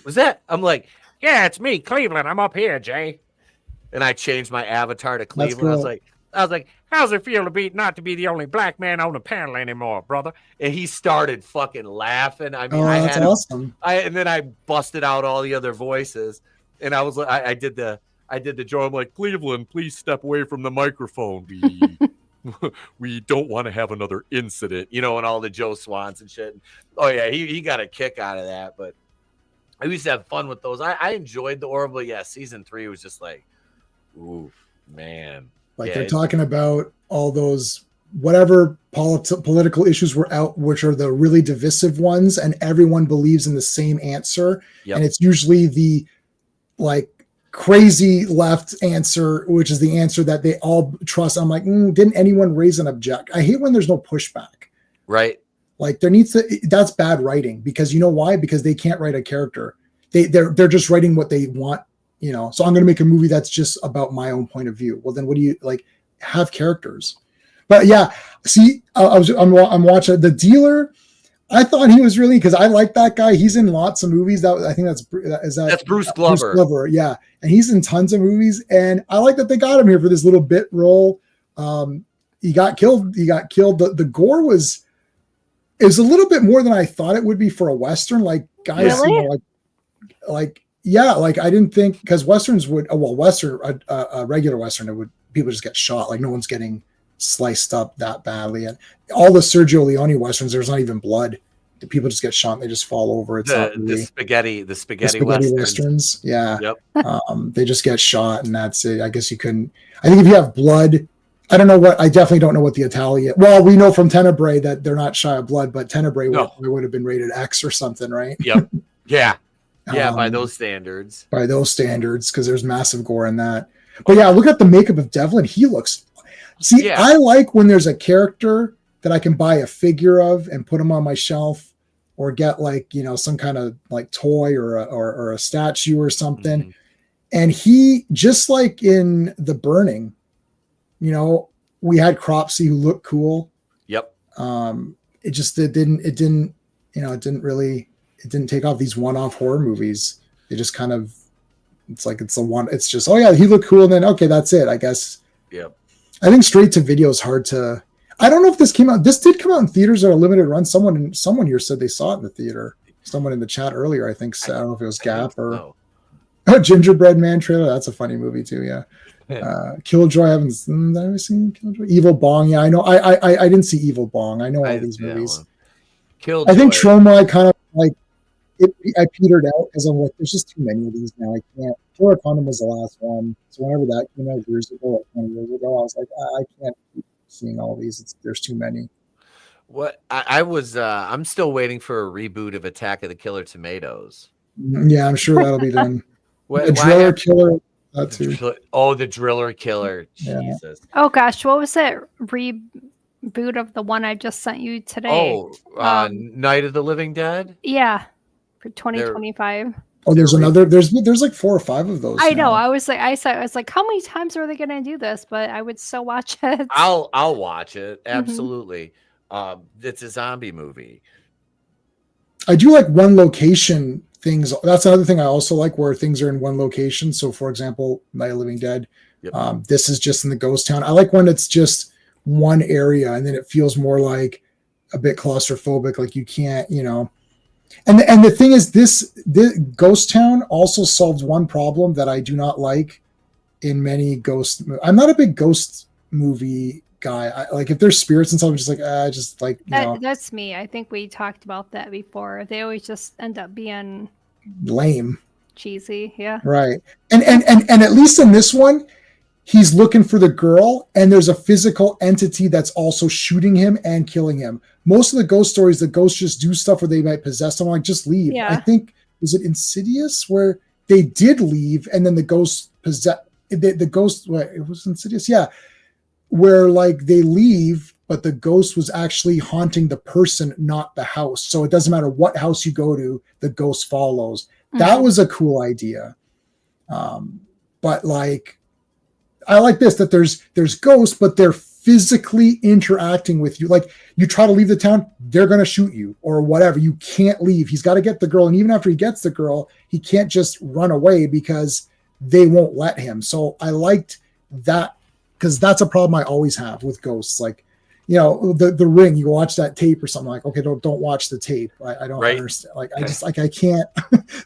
was that? I'm like, yeah, it's me, Cleveland. I'm up here, Jay. and I changed my avatar to Cleveland. Cool. I was like, how's it feel to be not to be the only black man on the panel anymore, brother? And he started fucking laughing. I mean, that's awesome. And then I busted out all the other voices, and I was like, I did the Joe. I'm like, Cleveland, please step away from the microphone. We don't want to have another incident, and all the Joe Swans and shit. Oh yeah, he got a kick out of that. But I used to have fun with those. I enjoyed the Orville. Yeah, season 3 was just like, ooh, man. Like they're talking about all those whatever political issues were out, which are the really divisive ones, and everyone believes in the same answer. Yep. And it's usually the like crazy left answer, which is the answer that they all trust. I'm like, didn't anyone raise an object? I hate when there's no pushback. Right. Like that's bad writing, because you know why? Because they can't write a character. They're just writing what they want. So I'm going to make a movie that's just about my own point of view. Well, then what do you like? Have characters. But yeah, see, I'm watching The Dealer. I thought he was really, because I like that guy. He's in lots of movies. I think that's Bruce Glover. Bruce Glover, yeah, and he's in tons of movies. And I like that they got him here for this little bit role. He got killed. The gore was a little bit more than I thought it would be for a Western. Like guys, really? Yeah, like I didn't think, because Westerns would, a regular Western, people just get shot. Like no one's getting sliced up that badly. And all the Sergio Leone Westerns, there's not even blood. The people just get shot and they just fall over. It's the spaghetti Westerns. Yeah. Yep. They just get shot and that's it. I guess you couldn't. I think if you have blood, I definitely don't know what the Italian. Well, we know from Tenebrae that they're not shy of blood, but Tenebrae would have been rated X or something, right? Yep. Yeah. Yeah, by those standards. Because there's massive gore in that. But yeah, look at the makeup of Devlin. He looks... See, yeah. I like when there's a character that I can buy a figure of and put him on my shelf, or get some kind of like toy or a statue or something. Mm-hmm. And he, just like in The Burning, we had Cropsey who looked cool. Yep. It didn't take off. These one-off horror movies. They just kind of, it's just, oh yeah, he looked cool. And then, okay, that's it, I guess. Yep. I think straight to video is hard to, I don't know if this came out. This did come out in theaters at a limited run. Someone here said they saw it in the theater. Someone in the chat earlier, I think, said, I don't know if it was Gap or Gingerbread Man trailer. That's a funny movie too. Yeah. Killjoy. I haven't seen Killjoy. Evil Bong. Yeah, I know. I didn't see Evil Bong. I know all these movies. Killjoy. I think Trauma, I kind of like, I petered out because I'm like, there's just too many of these now. I can't. Killer Condom was the last one. So whenever that came out years ago, like 20 years ago, I was like, I can't keep seeing all these. There's too many. What I'm still waiting for a reboot of Attack of the Killer Tomatoes. Yeah, I'm sure that'll be done. The Driller Killer. That too. Oh, the Driller Killer. Yeah. Jesus. Oh gosh, what was that reboot of the one I just sent you today? Oh, Night of the Living Dead. Yeah. For 2025. There's another. There's like 4 or 5 of those. I know. I was like, how many times are they going to do this? But I would still watch it. I'll watch it. Absolutely. It's a zombie movie. I do like one location things. That's another thing I also like, where things are in one location. So, for example, Night of the Living Dead. Yep. This is just in the ghost town. I like when it's just one area, and then it feels more like a bit claustrophobic. Like you can't, And the thing is, this Ghost Town also solves one problem that I do not like in many ghost. I'm not a big ghost movie guy. Like if there's spirits and stuff, I'm just like, That's me. I think we talked about that before. They always just end up being lame, cheesy. Yeah. Right. And at least in this one, he's looking for the girl, and there's a physical entity that's also shooting him and killing him. Most of the ghost stories, the ghosts just do stuff where they might possess someone, like just leave. Yeah. I think, was it Insidious where they did leave and then the ghost it was Insidious. Yeah. Where like they leave, but the ghost was actually haunting the person, not the house. So it doesn't matter what house you go to, the ghost follows. Mm-hmm. That was a cool idea. But like, I like this, that there's ghosts, but they're physically interacting with you. Like you try to leave the town, they're going to shoot you or whatever. You can't leave. He's got to get the girl. And even after he gets the girl, he can't just run away because they won't let him. So I liked that, because that's a problem I always have with ghosts. Like, you know, the Ring, you watch that tape or something, like, okay, don't watch the tape. I don't understand. Like, I can't,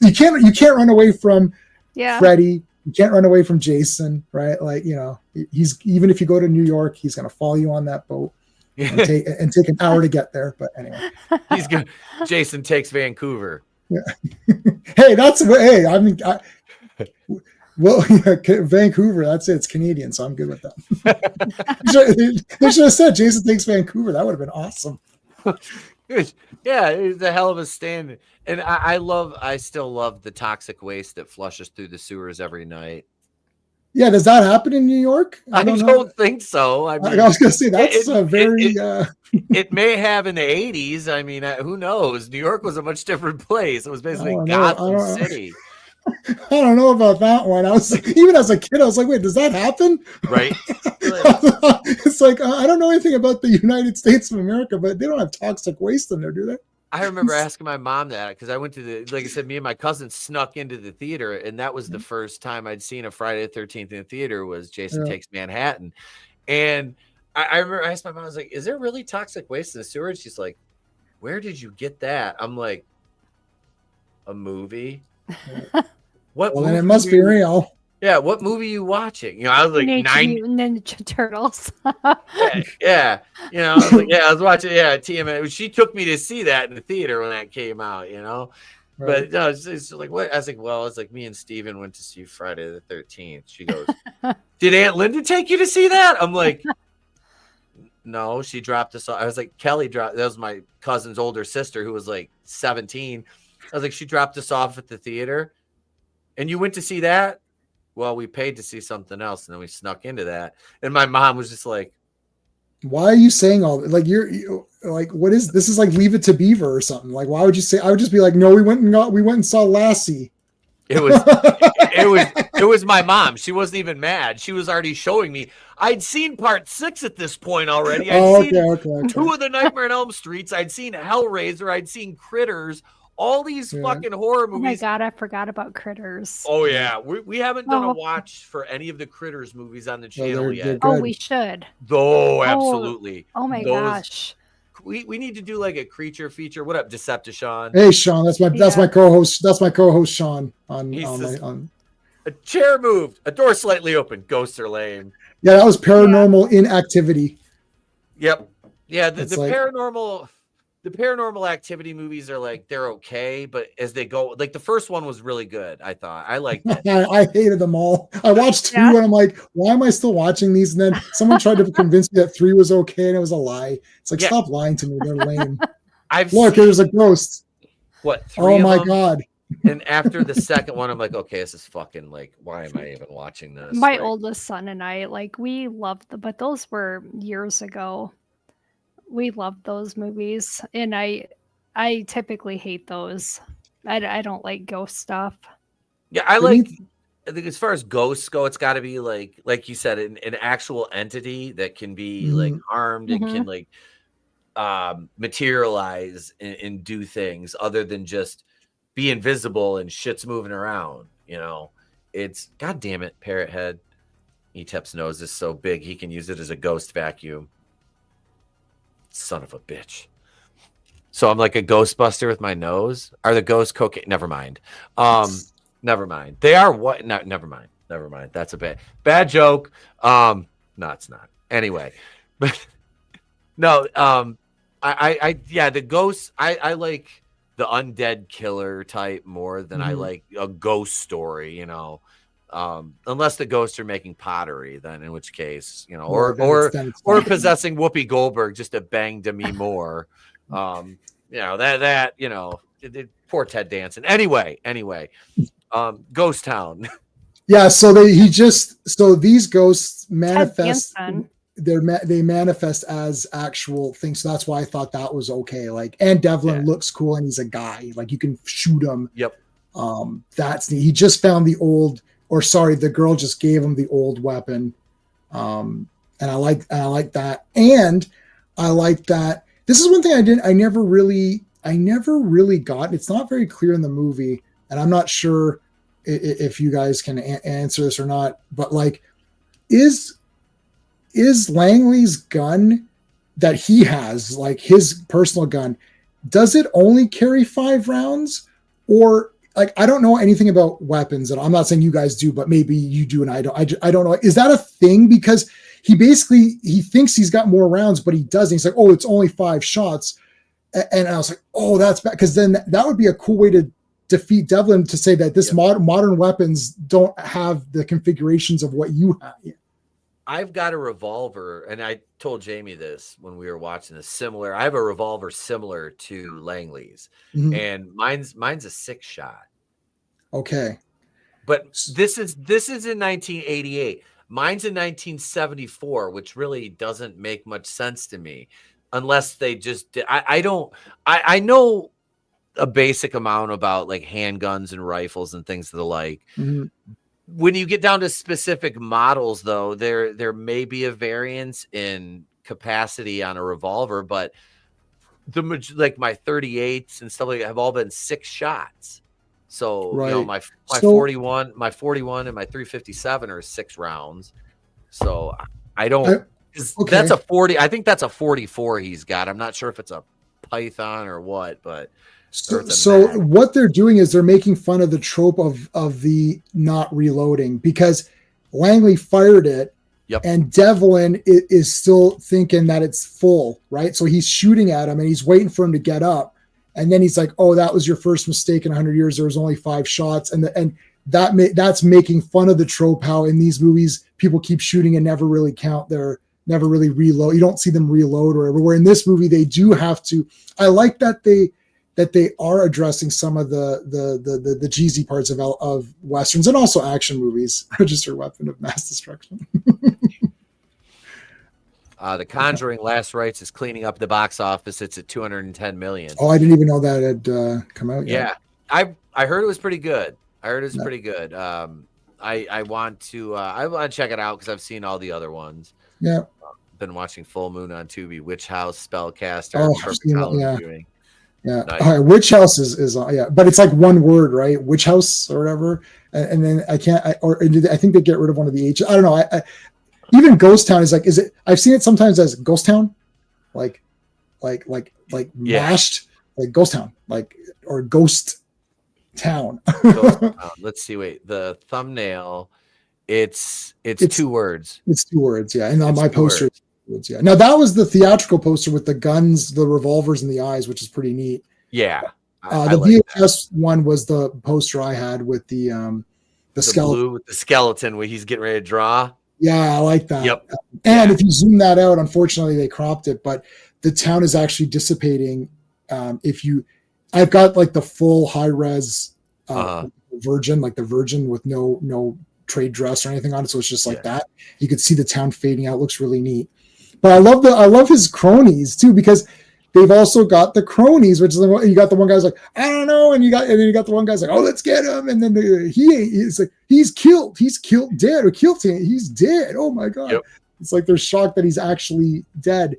you can't run away from Freddy. You can't run away from Jason, right? Like, you know, he's, even if you go to New York, he's going to follow you on that boat and take an hour to get there. But anyway, he's good. Jason takes Vancouver. Yeah. Hey, I mean, well, Vancouver, that's it. It's Canadian, so I'm good with that. They should have said Jason takes Vancouver. That would have been awesome. Yeah, it's a hell of a stand. And I still love the toxic waste that flushes through the sewers every night. Yeah, does that happen in New York? I don't think so. I mean, I was going to say, that's very... it may have in the 80s. I mean, who knows? New York was a much different place. It was basically Gotham City. I don't know about that one. I was, even as a kid, I was like, wait, does that happen? Right. It's like, I don't know anything about the United States of America, but they don't have toxic waste in there, do they? I remember asking my mom that, because I went to like I said, me and my cousin snuck into the theater, and that was the first time I'd seen a Friday the 13th in the theater, was Jason Takes Manhattan. And I remember I asked my mom, I was like, is there really toxic waste in the sewer? And she's like, where did you get that? I'm like, a movie? What? Well, then it must be real. Yeah, what movie are you watching? You know, I was like Ninja Turtles. yeah. You know, I was like, I was watching, TMN. She took me to see that in the theater when that came out, you know. Right. But no, it's like, what? I was like, well, it's like me and Steven went to see Friday the 13th. She goes, did Aunt Linda take you to see that? I'm like, no, she dropped us off. I was like, Kelly dropped, that was my cousin's older sister who was like 17. I was like, she dropped us off at the theater. And you went to see that? Well, we paid to see something else, and then we snuck into that. And my mom was just like, why are you saying all that? Like, you're like, what is this? Is like Leave It to Beaver or something. Like, why would you say? I would just be like, no, we went and saw Lassie. It was my mom. She wasn't even mad. She was already showing me. I'd seen part 6 at this point already. I'd seen 2 of the Nightmare on Elm Streets. I'd seen Hellraiser. I'd seen Critters. All these fucking horror movies. Oh my God, I forgot about Critters. Oh yeah, we haven't done a watch for any of the Critters movies on the channel yet. Oh, we should. Oh, absolutely. Oh my gosh. We need to do like a creature feature. What up, Decepticon? Hey Sean, that's my co-host. That's my co-host Sean. On a chair moved, a door slightly open. Ghosts are lame. Yeah, that was Paranormal Inactivity. Yep. Yeah, the paranormal. The Paranormal Activity movies are like, they're okay, but as they go, like the first one was really good. I thought I liked it. I hated them all. I watched 2 and I'm like, why am I still watching these? And then someone tried to convince me that 3 was okay, and it was a lie. It's like, stop lying to me. They're lame. Look, there's a ghost. What? 3 oh my God. And after the second one, I'm like, okay, this is fucking like, why am I even watching this? My oldest son and I, like, we loved them, but those were years ago. We love those movies, and I typically hate those. I don't like ghost stuff. Yeah, I think as far as ghosts go, it's got to be like you said, an actual entity that can be like harmed and can like materialize and do things other than just be invisible and shit's moving around. You know, it's, God damn it, Parrot Head. Etep's nose is so big he can use it as a ghost vacuum. Son of a bitch. So I'm like a Ghostbuster with my nose. Are the ghosts cocaine? Never mind. Never mind. They are what? No, never mind. Never mind. That's a bad joke. No, it's not. Anyway, but no. The ghosts. I like the undead killer type more than I like a ghost story. You know. Unless the ghosts are making pottery, then in which case, you know, or possessing Whoopi Goldberg just to bang Demi Moore. You know, that you know, poor Ted Danson. Anyway, Ghost Town. Yeah, so these ghosts manifest. They manifest as actual things. So that's why I thought that was okay. Like, and Devlin looks cool, and he's a guy. Like, you can shoot him. Yep. That's neat. He just found the girl just gave him the old weapon. And I like that. And I like that. This is one thing I never really got. It's not very clear in the movie, and I'm not sure if you guys can answer this or not, but like, is Langley's gun that he has, like his personal gun, does it only carry 5 rounds? Or like, I don't know anything about weapons, and I'm not saying you guys do, but maybe you do and I don't. I don't know. Is that a thing? Because he thinks he's got more rounds, but he doesn't. He's like, oh, it's only 5 shots. And I was like, oh, that's bad. Because then that would be a cool way to defeat Devlin, to say that this modern weapons don't have the configurations of what you have. I've got a revolver, and I told Jamie this when we were watching this. Similar, I have a revolver similar to Langley's, and mine's a 6-shot. Okay, but this is in 1988. Mine's in 1974, which really doesn't make much sense to me, unless they just did. I know a basic amount about like handguns and rifles and things of the like. When you get down to specific models, though, there may be a variance in capacity on a revolver, but like my 38s and stuff like that have all been 6 shots. So you know, my 41 and my 357 are 6 rounds. So I don't. That's a 40. I think that's a 44 he's got. I'm not sure if it's a Python or what, but. So what they're doing is they're making fun of the trope of the not reloading, because Langley fired it, and Devlin is still thinking that it's full, right? So he's shooting at him and he's waiting for him to get up, and then he's like, "Oh, that was your first mistake in 100 years. There was only 5 shots," and that's making fun of the trope how in these movies people keep shooting and never really count. They're never really reload. You don't see them reload or whatever. Where in this movie they do have to. I like that they are addressing some of the cheesy parts of Westerns and also action movies. Registered weapon of mass destruction. The Conjuring Last Rites is cleaning up the box office. It's at 210 million. Oh, I didn't even know that had come out yet. Yeah, I heard it was pretty good. Pretty good. I want to check it out because I've seen all the other ones. Yeah. Been watching Full Moon on Tubi, Witch House, Spellcaster, Viewing. Yeah. Nice. All right. Witch House is but it's like one word, right? Witch House or whatever. And then I think they get rid of one of the H. I don't know. Even Ghost Town is it? I've seen it sometimes as Ghost Town, like mashed, like Ghost Town, or Ghost Town. Let's see. Wait, the thumbnail. It's 2 words. It's 2 words. Yeah. And on my poster. Yeah. Now that was the theatrical poster with the guns, the revolvers, and the eyes, which is pretty neat. Yeah. The VHS one was the poster I had with the skeleton. Blue with the skeleton where he's getting ready to draw. Yeah, I like that. Yep. And if you zoom that out, unfortunately they cropped it, but the town is actually dissipating. I've got like the full high res Virgin, like the Virgin with no trade dress or anything on it, so it's just like that. You could see the town fading out. It looks really neat. But I love his cronies too, because they've also got the cronies, which is you got the one guy's like, I don't know, and then you got the one guy's like, oh, let's get him, and then he's like, he's dead, or killed him, he's dead. Oh my god! Yep. It's like they're shocked that he's actually dead.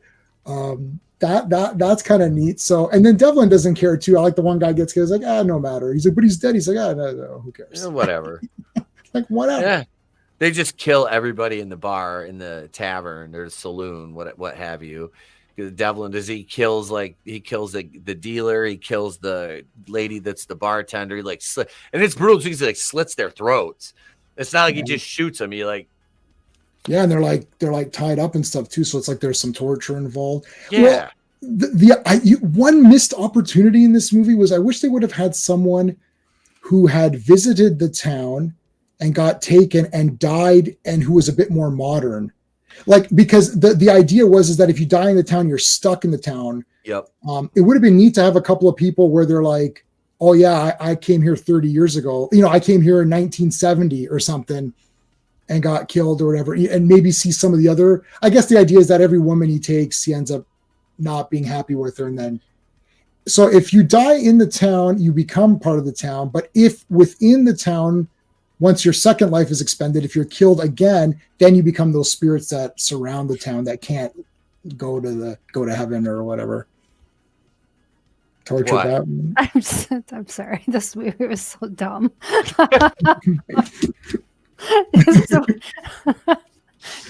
That's kind of neat. So, and then Devlin doesn't care too. I like the one guy gets killed. He's like, no matter. He's like, but he's dead. He's like, no, who cares? Whatever. Like whatever. Yeah. They just kill everybody in the bar, in the tavern, or the saloon, what have you. Devlin he kills the dealer, he kills the lady that's the bartender, and it's brutal because he like slits their throats. It's not like he just shoots them. And they're like tied up and stuff too. So it's like there's some torture involved. Yeah. Well, one missed opportunity in this movie was I wish they would have had someone who had visited the town and got taken and died, and who was a bit more modern. Because the idea was that if you die in the town, you're stuck in the town. Yep. It would have been neat to have a couple of people where they're like, oh yeah, I came here 30 years ago. I came here in 1970 or something and got killed or whatever. And maybe see some of the other, I guess the idea is that every woman he takes, he ends up not being happy with her. And then, so if you die in the town, you become part of the town. But if within the town, once your second life is expended, if you're killed again, then you become those spirits that surround the town that can't go to heaven or whatever. torture Batman. I'm sorry. This movie was so dumb.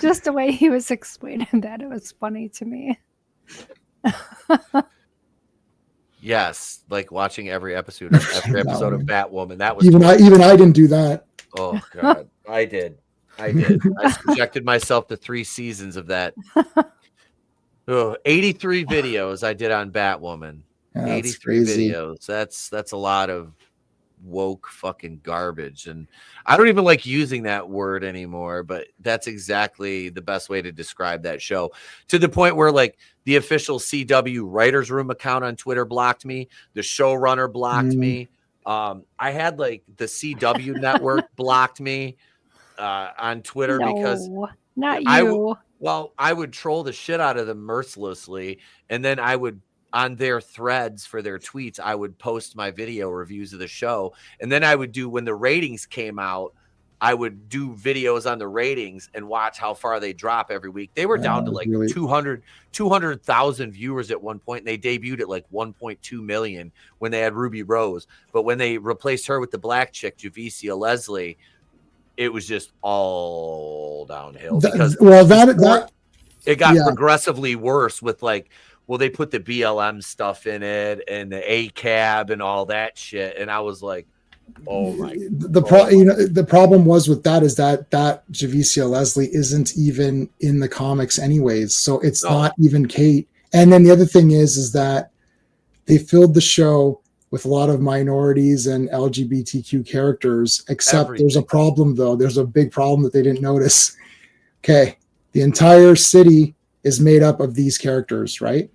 Just the way he was explaining that, it was funny to me. Yes, like watching every episode of Batwoman. That was even I didn't do that. Oh God, I did. I subjected myself to 3 seasons of that. 83 videos I did on Batwoman. Yeah, 83 videos. That's a lot of woke fucking garbage, and I don't even like using that word anymore, but that's exactly the best way to describe that show, to the point where like the official CW writers room account on Twitter blocked me, the showrunner blocked me, I had like the CW network blocked me on Twitter because not you. I would troll the shit out of them mercilessly, and then I would, on their threads for their tweets, I would post my video reviews of the show. And then I would do, when the ratings came out, I would do videos on the ratings and watch how far they drop every week. They were down to like 200,000 viewers at one point. And they debuted at like 1.2 million when they had Ruby Rose. But when they replaced her with the black chick, Javicia Leslie, it was just all downhill. Because it got progressively worse with like, well, they put the BLM stuff in it and the ACAB and all that shit. And I was like, oh my. The problem was with that is that Javicia Leslie isn't even in the comics anyways. So it's not even Kate. And then the other thing is that they filled the show with a lot of minorities and LGBTQ characters, except there's a problem though. There's a big problem that they didn't notice. Okay. The entire city is made up of these characters, right?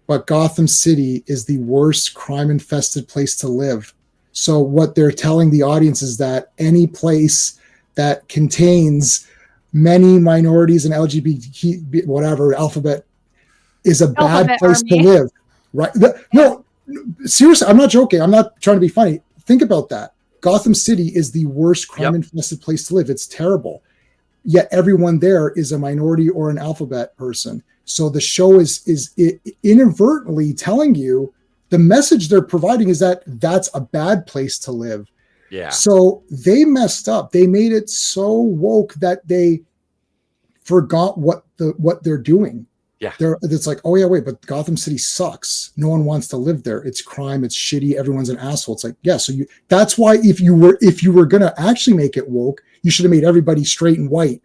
But Gotham City is the worst crime-infested place to live. So what they're telling the audience is that any place that contains many minorities and LGBT, whatever, alphabet, is a bad place to live. Right? No, seriously, I'm not joking. I'm not trying to be funny. Think about that. Gotham City is the worst crime-infested place to live. It's terrible. Yet everyone there is a minority or an alphabet person. So the show is inadvertently telling you, the message they're providing is that that's a bad place to live. Yeah. So they messed up. They made it so woke that they forgot what they're doing. Yeah. It's like, oh yeah, wait, but Gotham City sucks. No one wants to live there. It's crime. It's shitty. Everyone's an asshole. It's like, yeah. So that's why if you were going to actually make it woke, you should have made everybody straight and white.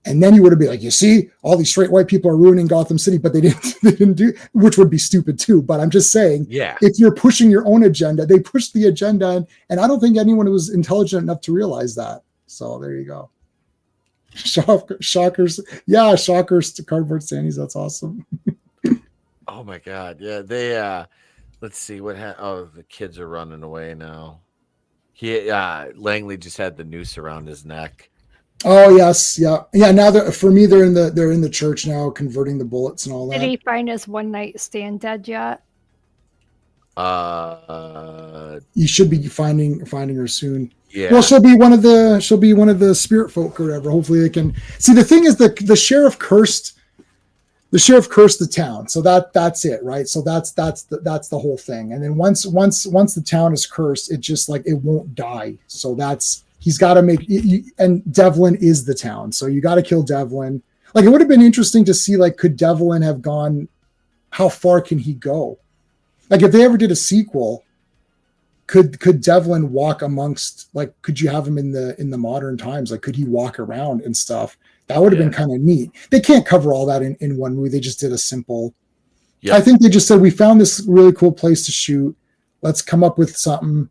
And then you would have been like, you see, all these straight white people are ruining Gotham City, but they didn't do, which would be stupid too. But I'm just saying, if you're pushing your own agenda, they pushed the agenda, and I don't think anyone was intelligent enough to realize that. So there you go. Shockers. Yeah, shockers to cardboard standees. That's awesome. Oh my God. Yeah. They, let's see what the kids are running away now. Langley just had the noose around his neck. Oh yes, yeah. Now for me, they're in the church now, converting the bullets and all that. Did he find his one night stand dead yet? You should be finding her soon. Yeah. Well, she'll be one of the spirit folk or whatever. Hopefully they can see. The thing is the sheriff cursed the town, so that's it, right? So that's the whole thing. And then once the town is cursed, it just like it won't die. So he's got to make, and Devlin is the town. So you got to kill Devlin. Like, it would have been interesting to see, like, could Devlin have gone, how far can he go? Like, if they ever did a sequel, could Devlin walk amongst, like, could you have him in the modern times? Like, could he walk around and stuff? That would have been kind of neat. They can't cover all that in one movie. They just did a simple, I think they just said, we found this really cool place to shoot. Let's come up with something,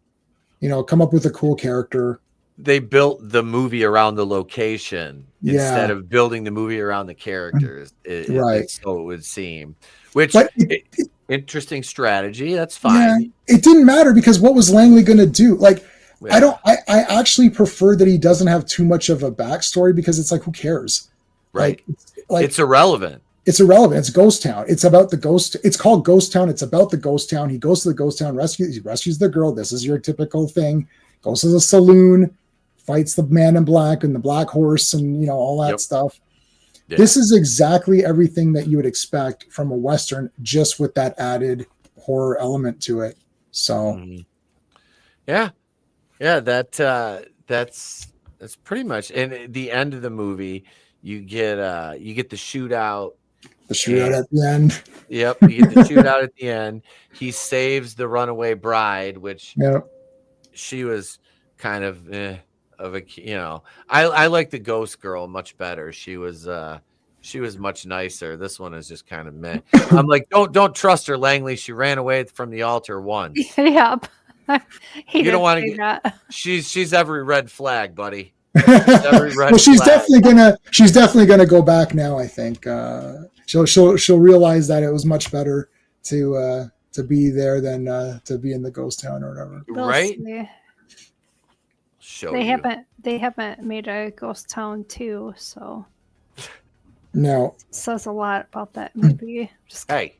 come up with a cool character. They built the movie around the location instead of building the movie around the characters. Right. So it would seem, which interesting strategy. That's fine. Yeah, it didn't matter because what was Langley going to do? Like, I actually prefer that he doesn't have too much of a backstory because it's like, who cares? Right. Like it's irrelevant. It's irrelevant. It's Ghost Town. It's about the ghost. It's called Ghost Town. It's about the Ghost Town. He goes to the Ghost Town, he rescues the girl. This is your typical thing. Goes to the saloon, fights the man in black and the black horse and, all that stuff. Yeah. This is exactly everything that you would expect from a Western, just with that added horror element to it. So yeah, that's pretty much. And at the end of the movie, you get the shootout. The shootout at the end. Yep, you get the shootout at the end. He saves the runaway bride, which she was kind of I like the ghost girl much better. She was much nicer. This one is just kind of meh. I'm like, don't trust her, Langley. She ran away from the altar once. Yep. You don't want to get. She's every red flag, buddy. She's definitely gonna go back now. I think she'll realize that it was much better to be there than to be in the ghost town or whatever. Right? They haven't made a ghost town 2, so no. It says a lot about that movie. Hey.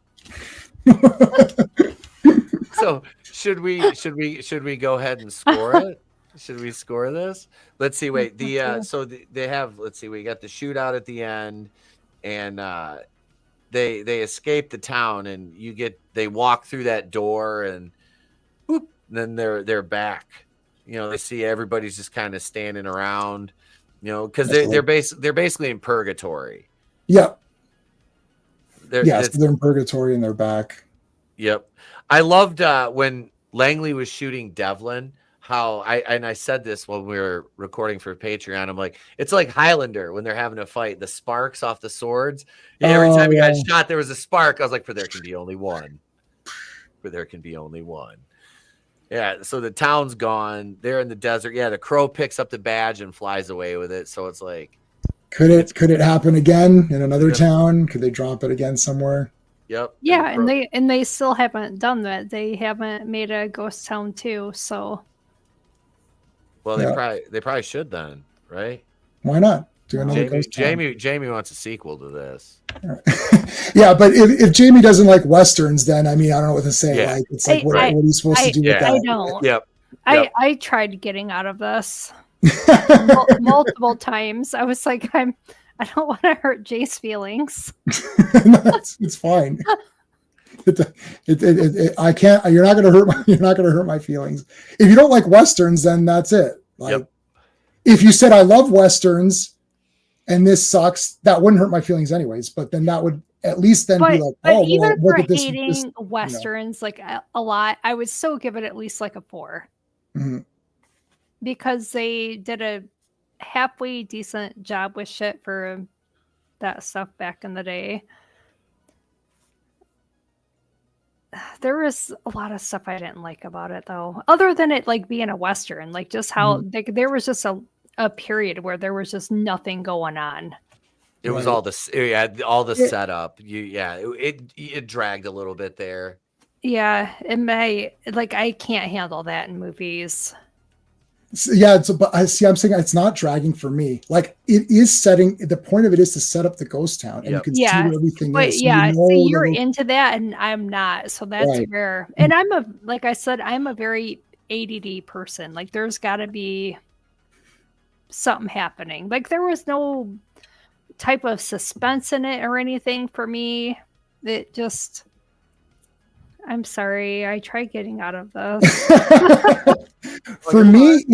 So should we go ahead and score it? Should we score this? Let's see. Wait, they have. Let's see. We got the shootout at the end, and they escape the town, and they walk through that door, and whoop, then they're back. They see everybody's just kind of standing around, because they're basically in purgatory. Yep. They're in purgatory and they're back. Yep. I loved when Langley was shooting Devlin. How I said this when we were recording for Patreon. I'm like, it's like Highlander when they're having a fight. The sparks off the swords. Every time he got shot, there was a spark. I was like, for there can be only one. For there can be only one. Yeah. So the town's gone. They're in the desert. Yeah. The crow picks up the badge and flies away with it. So it's like, could it happen again in another town? Could they drop it again somewhere? Yep. Yeah, and they still haven't done that. They haven't made a ghost town 2, so. Well, they probably should then, right? Why not? Do another ghost town. Jamie wants a sequel to this. Yeah, but if Jamie doesn't like westerns, then I don't know what to say. Yeah. Like, it's like what are you supposed to do with that? I don't. Yep. I tried getting out of this multiple times. I was like, I don't want to hurt Jay's feelings. It's fine. I can't. You're not gonna hurt my feelings. If you don't like westerns, then that's it. Like, if you said I love westerns, and this sucks, that wouldn't hurt my feelings anyways. But then that would at least then be like, but even for hating westerns like a lot, I would still give it at least like a 4, because they did a halfway decent job with shit for that stuff back in the day. There was a lot of stuff I didn't like about it, though, other than it like being a western, like just how there was just a period where there was just nothing going on. It was all the setup. It dragged a little bit there. Yeah, I can't handle that in movies. Yeah, but I'm saying it's not dragging for me. Like, it is setting. The point of it is to set up the ghost town, and you can see where everything is. So you're into that, and I'm not. So that's rare. And like I said, I'm a very ADD person. Like, there's got to be something happening. Like, there was no type of suspense in it or anything for me. It just. I'm sorry. I tried getting out of this. For me,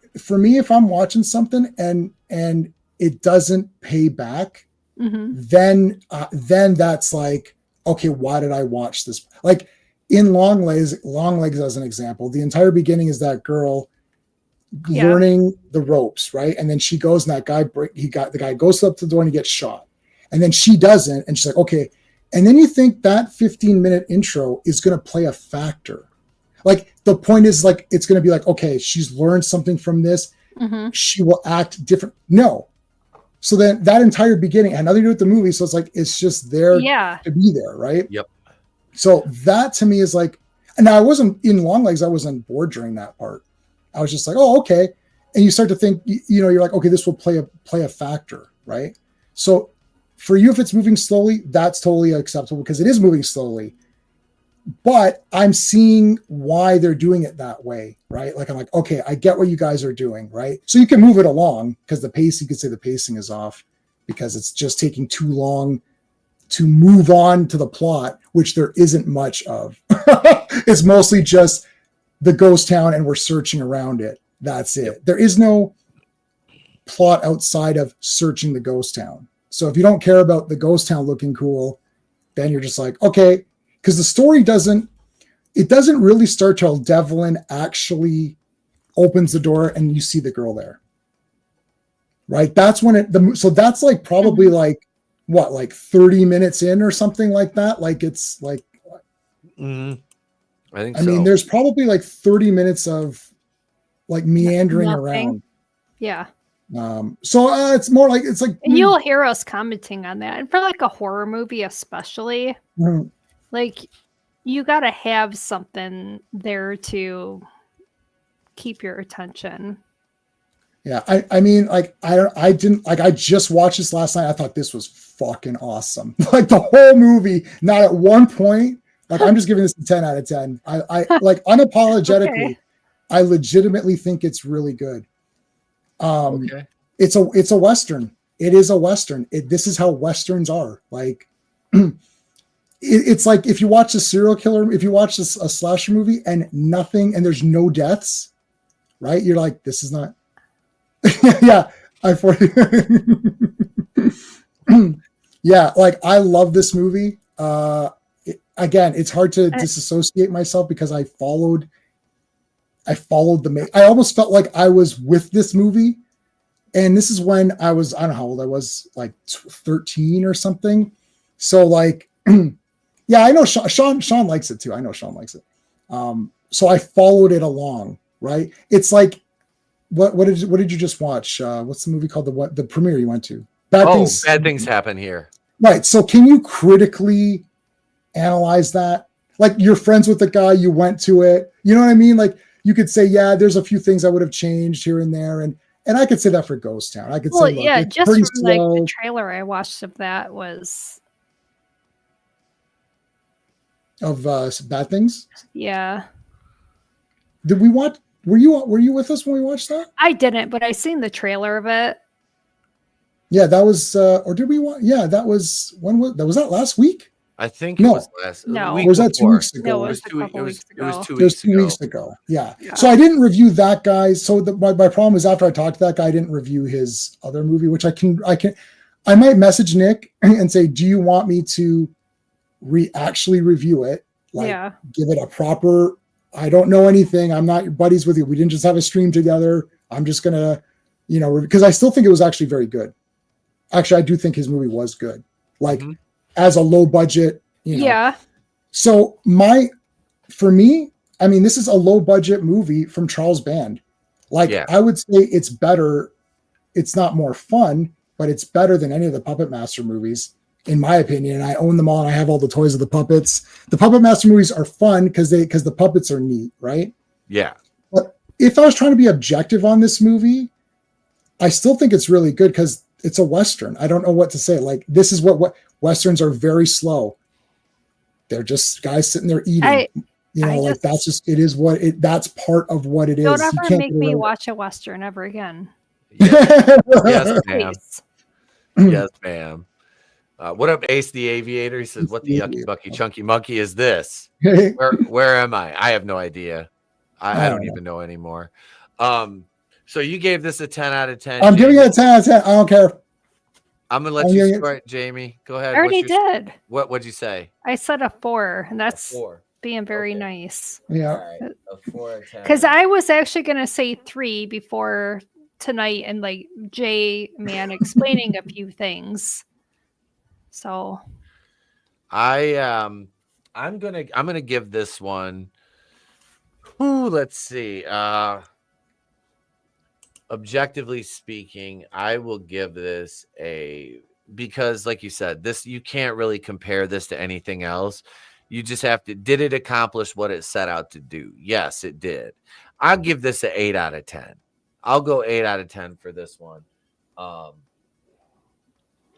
if I'm watching something and it doesn't pay back, then that's like, okay, why did I watch this? Like in Long Legs as an example, the entire beginning is that girl learning the ropes, right? And then she goes, and the guy goes up to the door and he gets shot, and then she doesn't, and she's like, okay. And then you think that 15-minute intro is going to play a factor. Like, the point is, like, it's going to be like, okay, she's learned something from this. She will act different. No. So then that entire beginning had nothing to do with the movie. So it's like, it's just there to be there, right? Yep. So that to me is like, and now I wasn't in Long Legs. I wasn't bored during that part. I was just like, oh, okay. And you start to think, you're like, okay, this will play a factor, right? So for you, if it's moving slowly, that's totally acceptable because it is moving slowly. But I'm seeing why they're doing it that way, right? Like, I'm like, okay, I get what you guys are doing, right? So you can move it along because you could say the pacing is off because it's just taking too long to move on to the plot, which there isn't much of. It's mostly just the ghost town and we're searching around it. That's it. Yep. There is no plot outside of searching the ghost town. So if you don't care about the ghost town looking cool, then you're just like, okay, because the story doesn't really start till Devlin actually opens the door and you see the girl there. Right? That's when so that's like probably like what, like 30 minutes in or something like that. Like it's like, I think I mean, there's probably like 30 minutes of like meandering around. Yeah. So it's more like, it's like, and you'll hear us commenting on that. And for like a horror movie, especially, like you got to have something there to keep your attention. Yeah. I mean, like, I didn't like, I just watched this last night. I thought this was fucking awesome. Like the whole movie, not at one point, like I'm just giving this a 10 out of 10. I like unapologetically, okay. I legitimately think it's really good. Okay. It's a Western. It is a Western. This is how Westerns are. Like, it's like if you watch a serial killer, if you watch a slasher movie and there's no deaths, right? You're like, this is not. Yeah, yeah, like I love this movie. Again, it's hard to disassociate myself because I followed I almost felt like I was with this movie. And this is when I don't know how old I was, like 13 or something. So like, yeah, I know Sean likes it too. I know Sean likes it. So I followed it along, right? It's like, what did you just watch? What's the movie called? The premiere you went to? Bad Things Happen Here. Right. So can you critically analyze that? Like you're friends with the guy, you went to it. You know what I mean? Like you could say, yeah, there's a few things I would have changed here and there. And I could say that for Ghost Town. I could say, look, yeah, just from like the trailer I watched of that was of Bad Things. Yeah. Did we watch? Were you with us when we watched that? I didn't, but I seen the trailer of it. Yeah, that was, or did we watch? Yeah, that was was that last week? I think it was last. No, week was that 2 weeks ago? No, it was 2 weeks ago. Yeah. So I didn't review that guy. So my problem is after I talked to that guy, I didn't review his other movie, which I might message Nick and say, do you want me to actually review it? Like, give it a proper. I don't know anything. I'm not buddies with you. We didn't just have a stream together. I'm just gonna, because I still think it was actually very good. Actually, I do think his movie was good. Like. As a low budget, Yeah. So for me, I mean, this is a low budget movie from Charles Band. Like I would say it's better. It's not more fun, but it's better than any of the Puppet Master movies, in my opinion. I own them all and I have all the toys of the puppets. The Puppet Master movies are fun because the puppets are neat, right? Yeah. But if I was trying to be objective on this movie, I still think it's really good because it's a Western. I don't know what to say. Like this is what Westerns are very slow. They're just guys sitting there eating. That's just, it is what it, that's part of what it is. Don't ever make me watch a Western ever again. Yes, ma'am. Yes, ma'am. What up, Ace the Aviator? He says, what the yucky bucky chunky monkey is this? Where am I? I have no idea. I don't even know anymore. So you gave this a 10 out of 10. I'm giving it a 10 out of 10. I don't care. I'm gonna let you start, Jamie. Go ahead. I already did. What'd you say? I said a 4, and that's being very nice. Yeah. All right. A 4 out of 10. Because I was actually gonna say 3 before tonight, and like Jay Man explaining a few things. So I'm gonna give this one. Let's see. Objectively speaking, I will give this because like you said, you can't really compare this to anything else. You just have to, did it accomplish what it set out to do? Yes, it did. I'll give this an 8 out of 10. I'll go 8 out of 10 for this one. I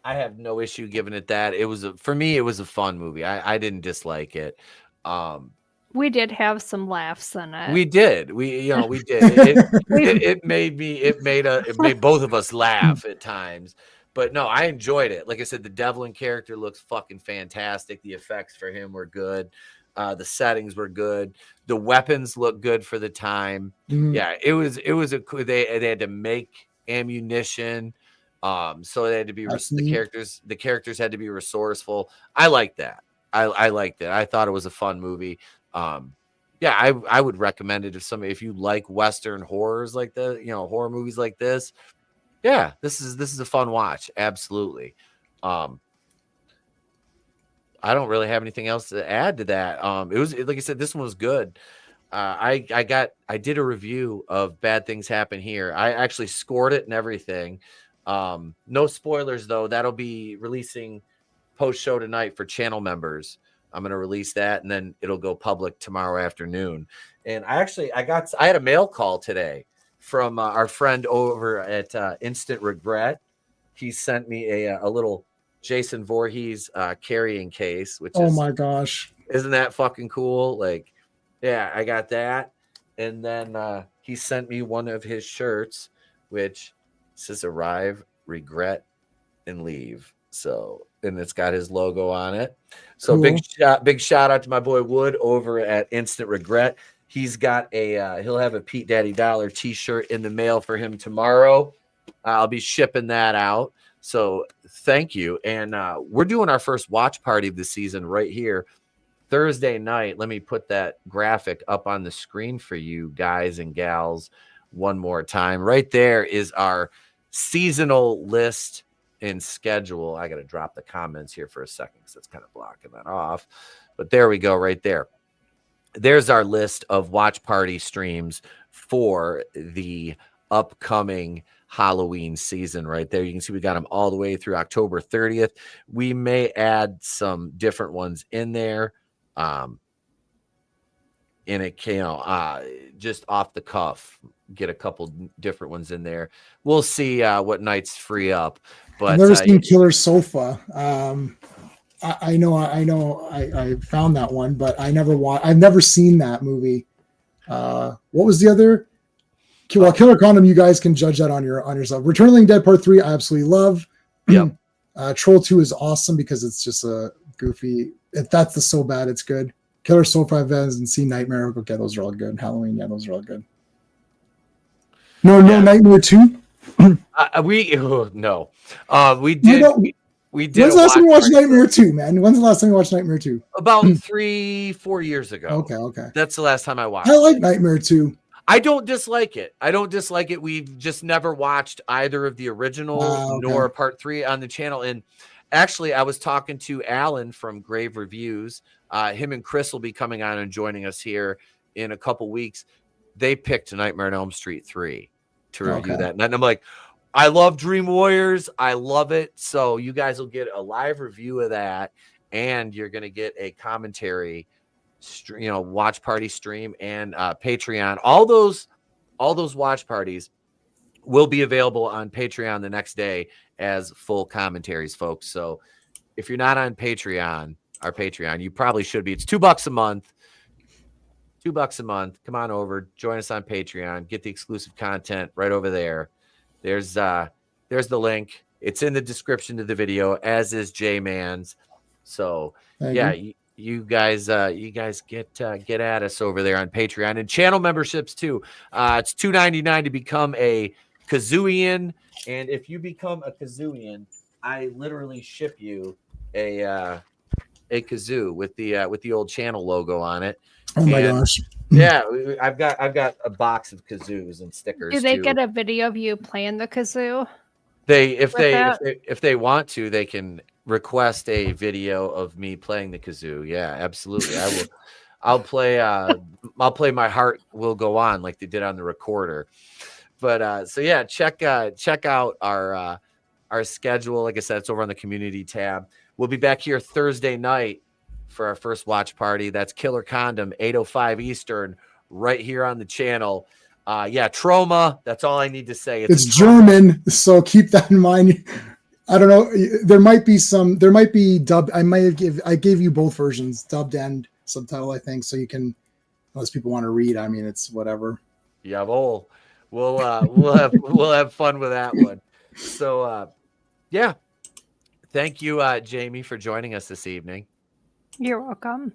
have no issue giving it that. For me, it was a fun movie. I didn't dislike it. We did have some laughs in it. We did. We did. It made both of us laugh at times. But no, I enjoyed it. Like I said, the Devlin character looks fucking fantastic. The effects for him were good. The settings were good. The weapons look good for the time. Yeah, it was they had to make ammunition. So they had to be the characters had to be resourceful. I like that. I liked it. I thought it was a fun movie. Yeah, I would recommend it if you like Western horrors like horror movies like this. Yeah, this is a fun watch. Absolutely. I don't really have anything else to add to that. It was like I said, this one was good. I did a review of Bad Things Happen Here. I actually scored it and everything. No spoilers though. That'll be releasing post show tonight for channel members. I'm gonna release that and then it'll go public tomorrow afternoon. And I had a mail call today from our friend over at Instant Regret. He sent me a little Jason Voorhees carrying case, which my gosh, isn't that fucking cool? Like, yeah, I got that. And then he sent me one of his shirts, which says "Arrive, Regret, and Leave." So, and it's got his logo on it. So cool. Big shout out to my boy Wood over at Instant Regret. He's got he'll have a Pete Daddy Dollar t-shirt in the mail for him tomorrow. I'll be shipping that out. So thank you. And we're doing our first watch party of the season right here Thursday night. Let me put that graphic up on the screen for you guys and gals one more time. Right there is our seasonal list and schedule. I got to drop the comments here for a second because it's kind of blocking that off. But there we go right there. There's our list of watch party streams for the upcoming Halloween season right there. You can see we got them all the way through October 30th. We may add some different ones in there. Just off the cuff, get a couple different ones in there. We'll see what nights free up. But I've never seen Killer Sofa. I know I found that one, but I've never seen that movie. What was the other? Well, Killer Condom, you guys can judge that on yourself. Return of the Living Dead Part 3, I absolutely love. Yep. Troll 2 is awesome because it's just a goofy. If that's the So Bad, it's good. Killer Sofa Events and See Nightmare. Okay, those are all good. Halloween, yeah, those are all good. No, Nightmare 2. We did. We did. When's the last time you watched Nightmare 2, man? When's the last time you watched Nightmare 2? About 3-4 years ago. Okay. That's the last time I watched. I like Nightmare 2. I don't dislike it. We've just never watched either of the original nor Part 3 on the channel. And actually, I was talking to Alan from Grave Reviews. Him and Chris will be coming on and joining us here in a couple weeks. They picked Nightmare on Elm Street 3 to review that. And I'm like, I love Dream Warriors. I love it. So you guys will get a live review of that, and you're going to get a commentary, watch party stream and Patreon. All those watch parties will be available on Patreon the next day as full commentaries, folks. So if you're not on our Patreon, you probably should be. It's $2 a month. $2 a month. Come on over, join us on Patreon, get the exclusive content right over there. There's the link. It's in the description of the video, as is J-Man's. So you guys get at us over there on Patreon and channel memberships too. It's $2.99 to become a Kazooian, and if you become a Kazooian, I literally ship you a kazoo with the old channel logo on it. Oh my gosh! Yeah, I've got a box of kazoos and stickers. Do they get a video of you playing the kazoo? If they want to, they can request a video of me playing the kazoo. Yeah, absolutely. I will. I'll play My Heart Will Go On like they did on the recorder. But so yeah, check out our schedule. Like I said, it's over on the community tab. We'll be back here Thursday night for our first watch party. That's Killer Condom, 8:05 Eastern, right here on the channel. Trauma. That's all I need to say. It's German, so keep that in mind. I don't know. There might be dubbed. I gave you both versions, dubbed and subtitle, I think, so you can, unless people want to read. I mean, it's whatever. Yeah, we'll have fun with that one. So Yeah. Thank you, Jamie, for joining us this evening. You're welcome.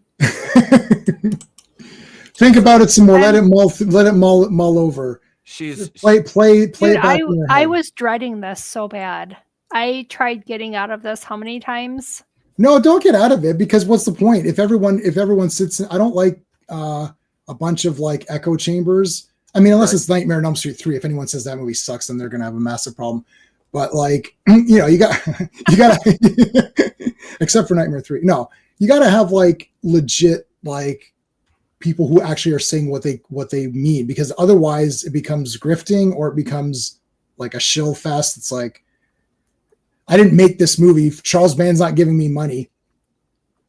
Think about it some more. Let it mull over. Play Dude, it back in your head. I was dreading this so bad. I tried getting out of this how many times? No, don't get out of it, because what's the point? If everyone sits in, I don't like a bunch of like echo chambers. I mean, unless it's Nightmare on Elm Street 3. If anyone says that movie sucks, then they're gonna have a massive problem. But like, you gotta except for Nightmare 3. No, you gotta have like legit like people who actually are saying what they mean, because otherwise it becomes grifting, or it becomes like a shill fest. It's like, I didn't make this movie. Charles Band's not giving me money.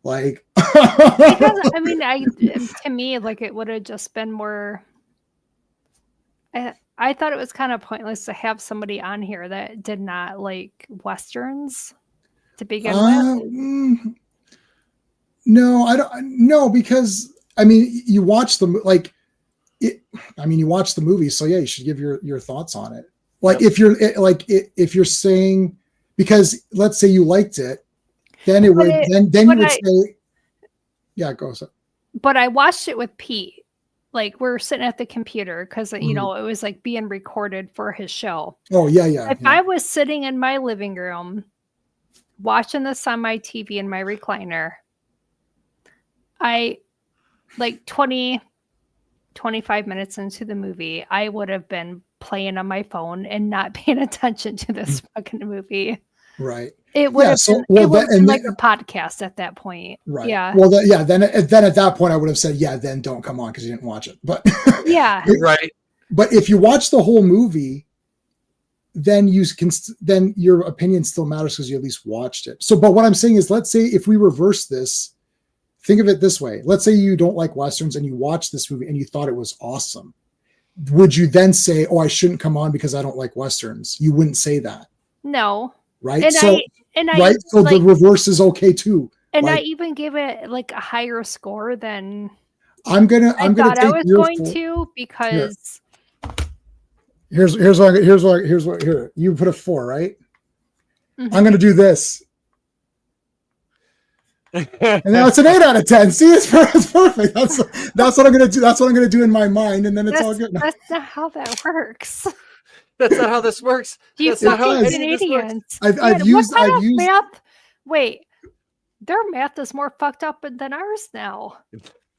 Like, I mean, to me, like, it would have just been more. I thought it was kind of pointless to have somebody on here that did not like Westerns to begin with. No, I don't. No, because I mean, you watch you watch the movie, so yeah, you should give your thoughts on it. Like, if you're saying, because let's say you liked it, then you would say, yeah, go. So. But I watched it with Pete. Like, we're sitting at the computer because, you know, it was like being recorded for his show. Oh, yeah. If I was sitting in my living room watching this on my TV in my recliner, I, like 20, 25 minutes into the movie, I would have been playing on my phone and not paying attention to this fucking movie. Right. It would have been like a podcast at that point. Right. Yeah. Well, then at that point, I would have said, yeah, then don't come on because you didn't watch it. But yeah. Right. But if you watch the whole movie, then then your opinion still matters because you at least watched it. So, but what I'm saying is, let's say if we reverse this, think of it this way. Let's say you don't like Westerns and you watched this movie and you thought it was awesome. Would you then say, oh, I shouldn't come on because I don't like Westerns? You wouldn't say that. No. Right. And so like, the reverse is okay too. And like, I even give it like a higher score than I thought I was going to, because here's what you put a 4, right? Mm-hmm. I'm gonna do this. And now it's an 8 out of 10. See, it's perfect. That's what I'm gonna do. That's what I'm gonna do in my mind, and then it's all good. That's not how that works. That's not how this works. You fucking Canadians. I've used math. Wait, their math is more fucked up than ours now.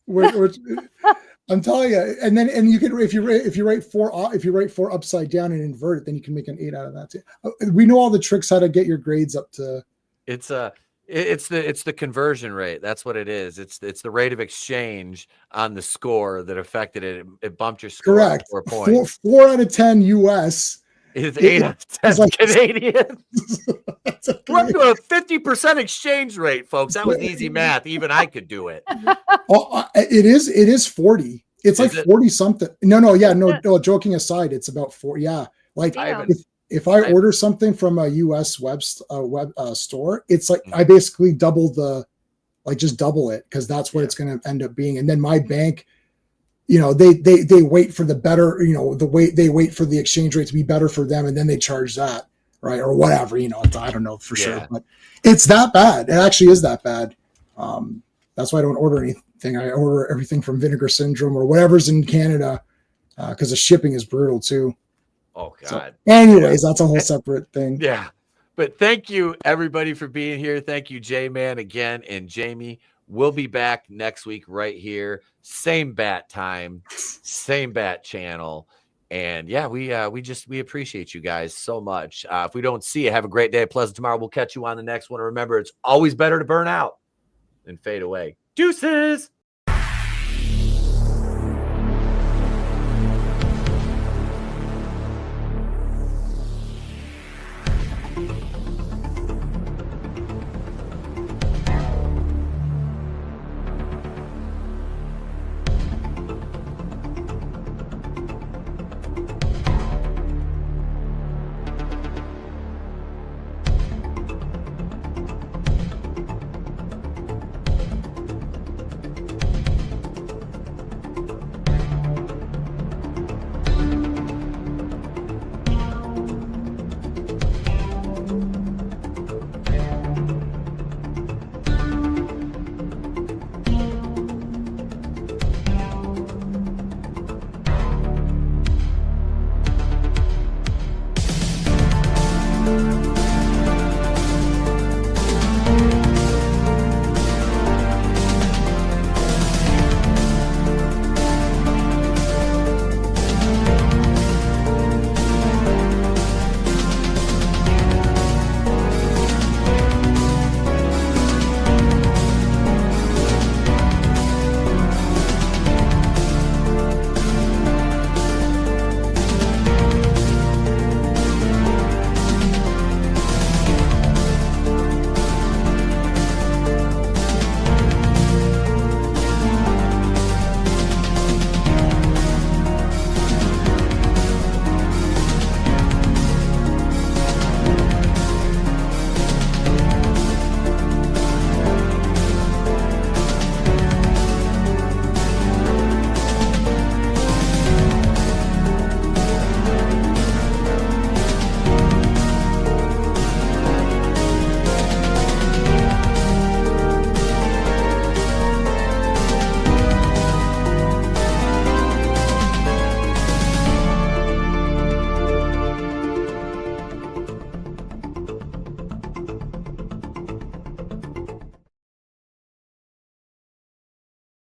I'm telling you, and you can if you write 4 upside down and invert it, then you can make an 8 out of that too. We know all the tricks how to get your grades up to. It's the conversion rate. That's what it is. It's the rate of exchange on the score that affected it. It bumped your score. Correct. 4 points. 4 out of 10 US. Is 8 out of 10 like, Canadian. We're up to a 50% exchange rate, folks. That was easy math. Even I could do it. It is 40. It's like 40 something. No. Joking aside, it's about 4. Yeah, like if I order something from a US web store, it's like I basically double it because that's what it's going to end up being. And then my bank, they wait for the better, they wait for the exchange rate to be better for them, and then they charge that, right, or whatever. I don't know for sure, but it's that bad. It actually is that bad. That's why I don't order anything. I order everything from Vinegar Syndrome or whatever's in Canada because the shipping is brutal too. Oh God. So, anyways, that's a whole separate thing. Yeah. But thank you everybody for being here. Thank you, J-Man, again, and Jamie. We'll be back next week right here. Same bat time, same bat channel. And yeah, we appreciate you guys so much. If we don't see you, have a great day. Pleasant tomorrow. We'll catch you on the next one. Remember, it's always better to burn out than fade away. Deuces. Bye.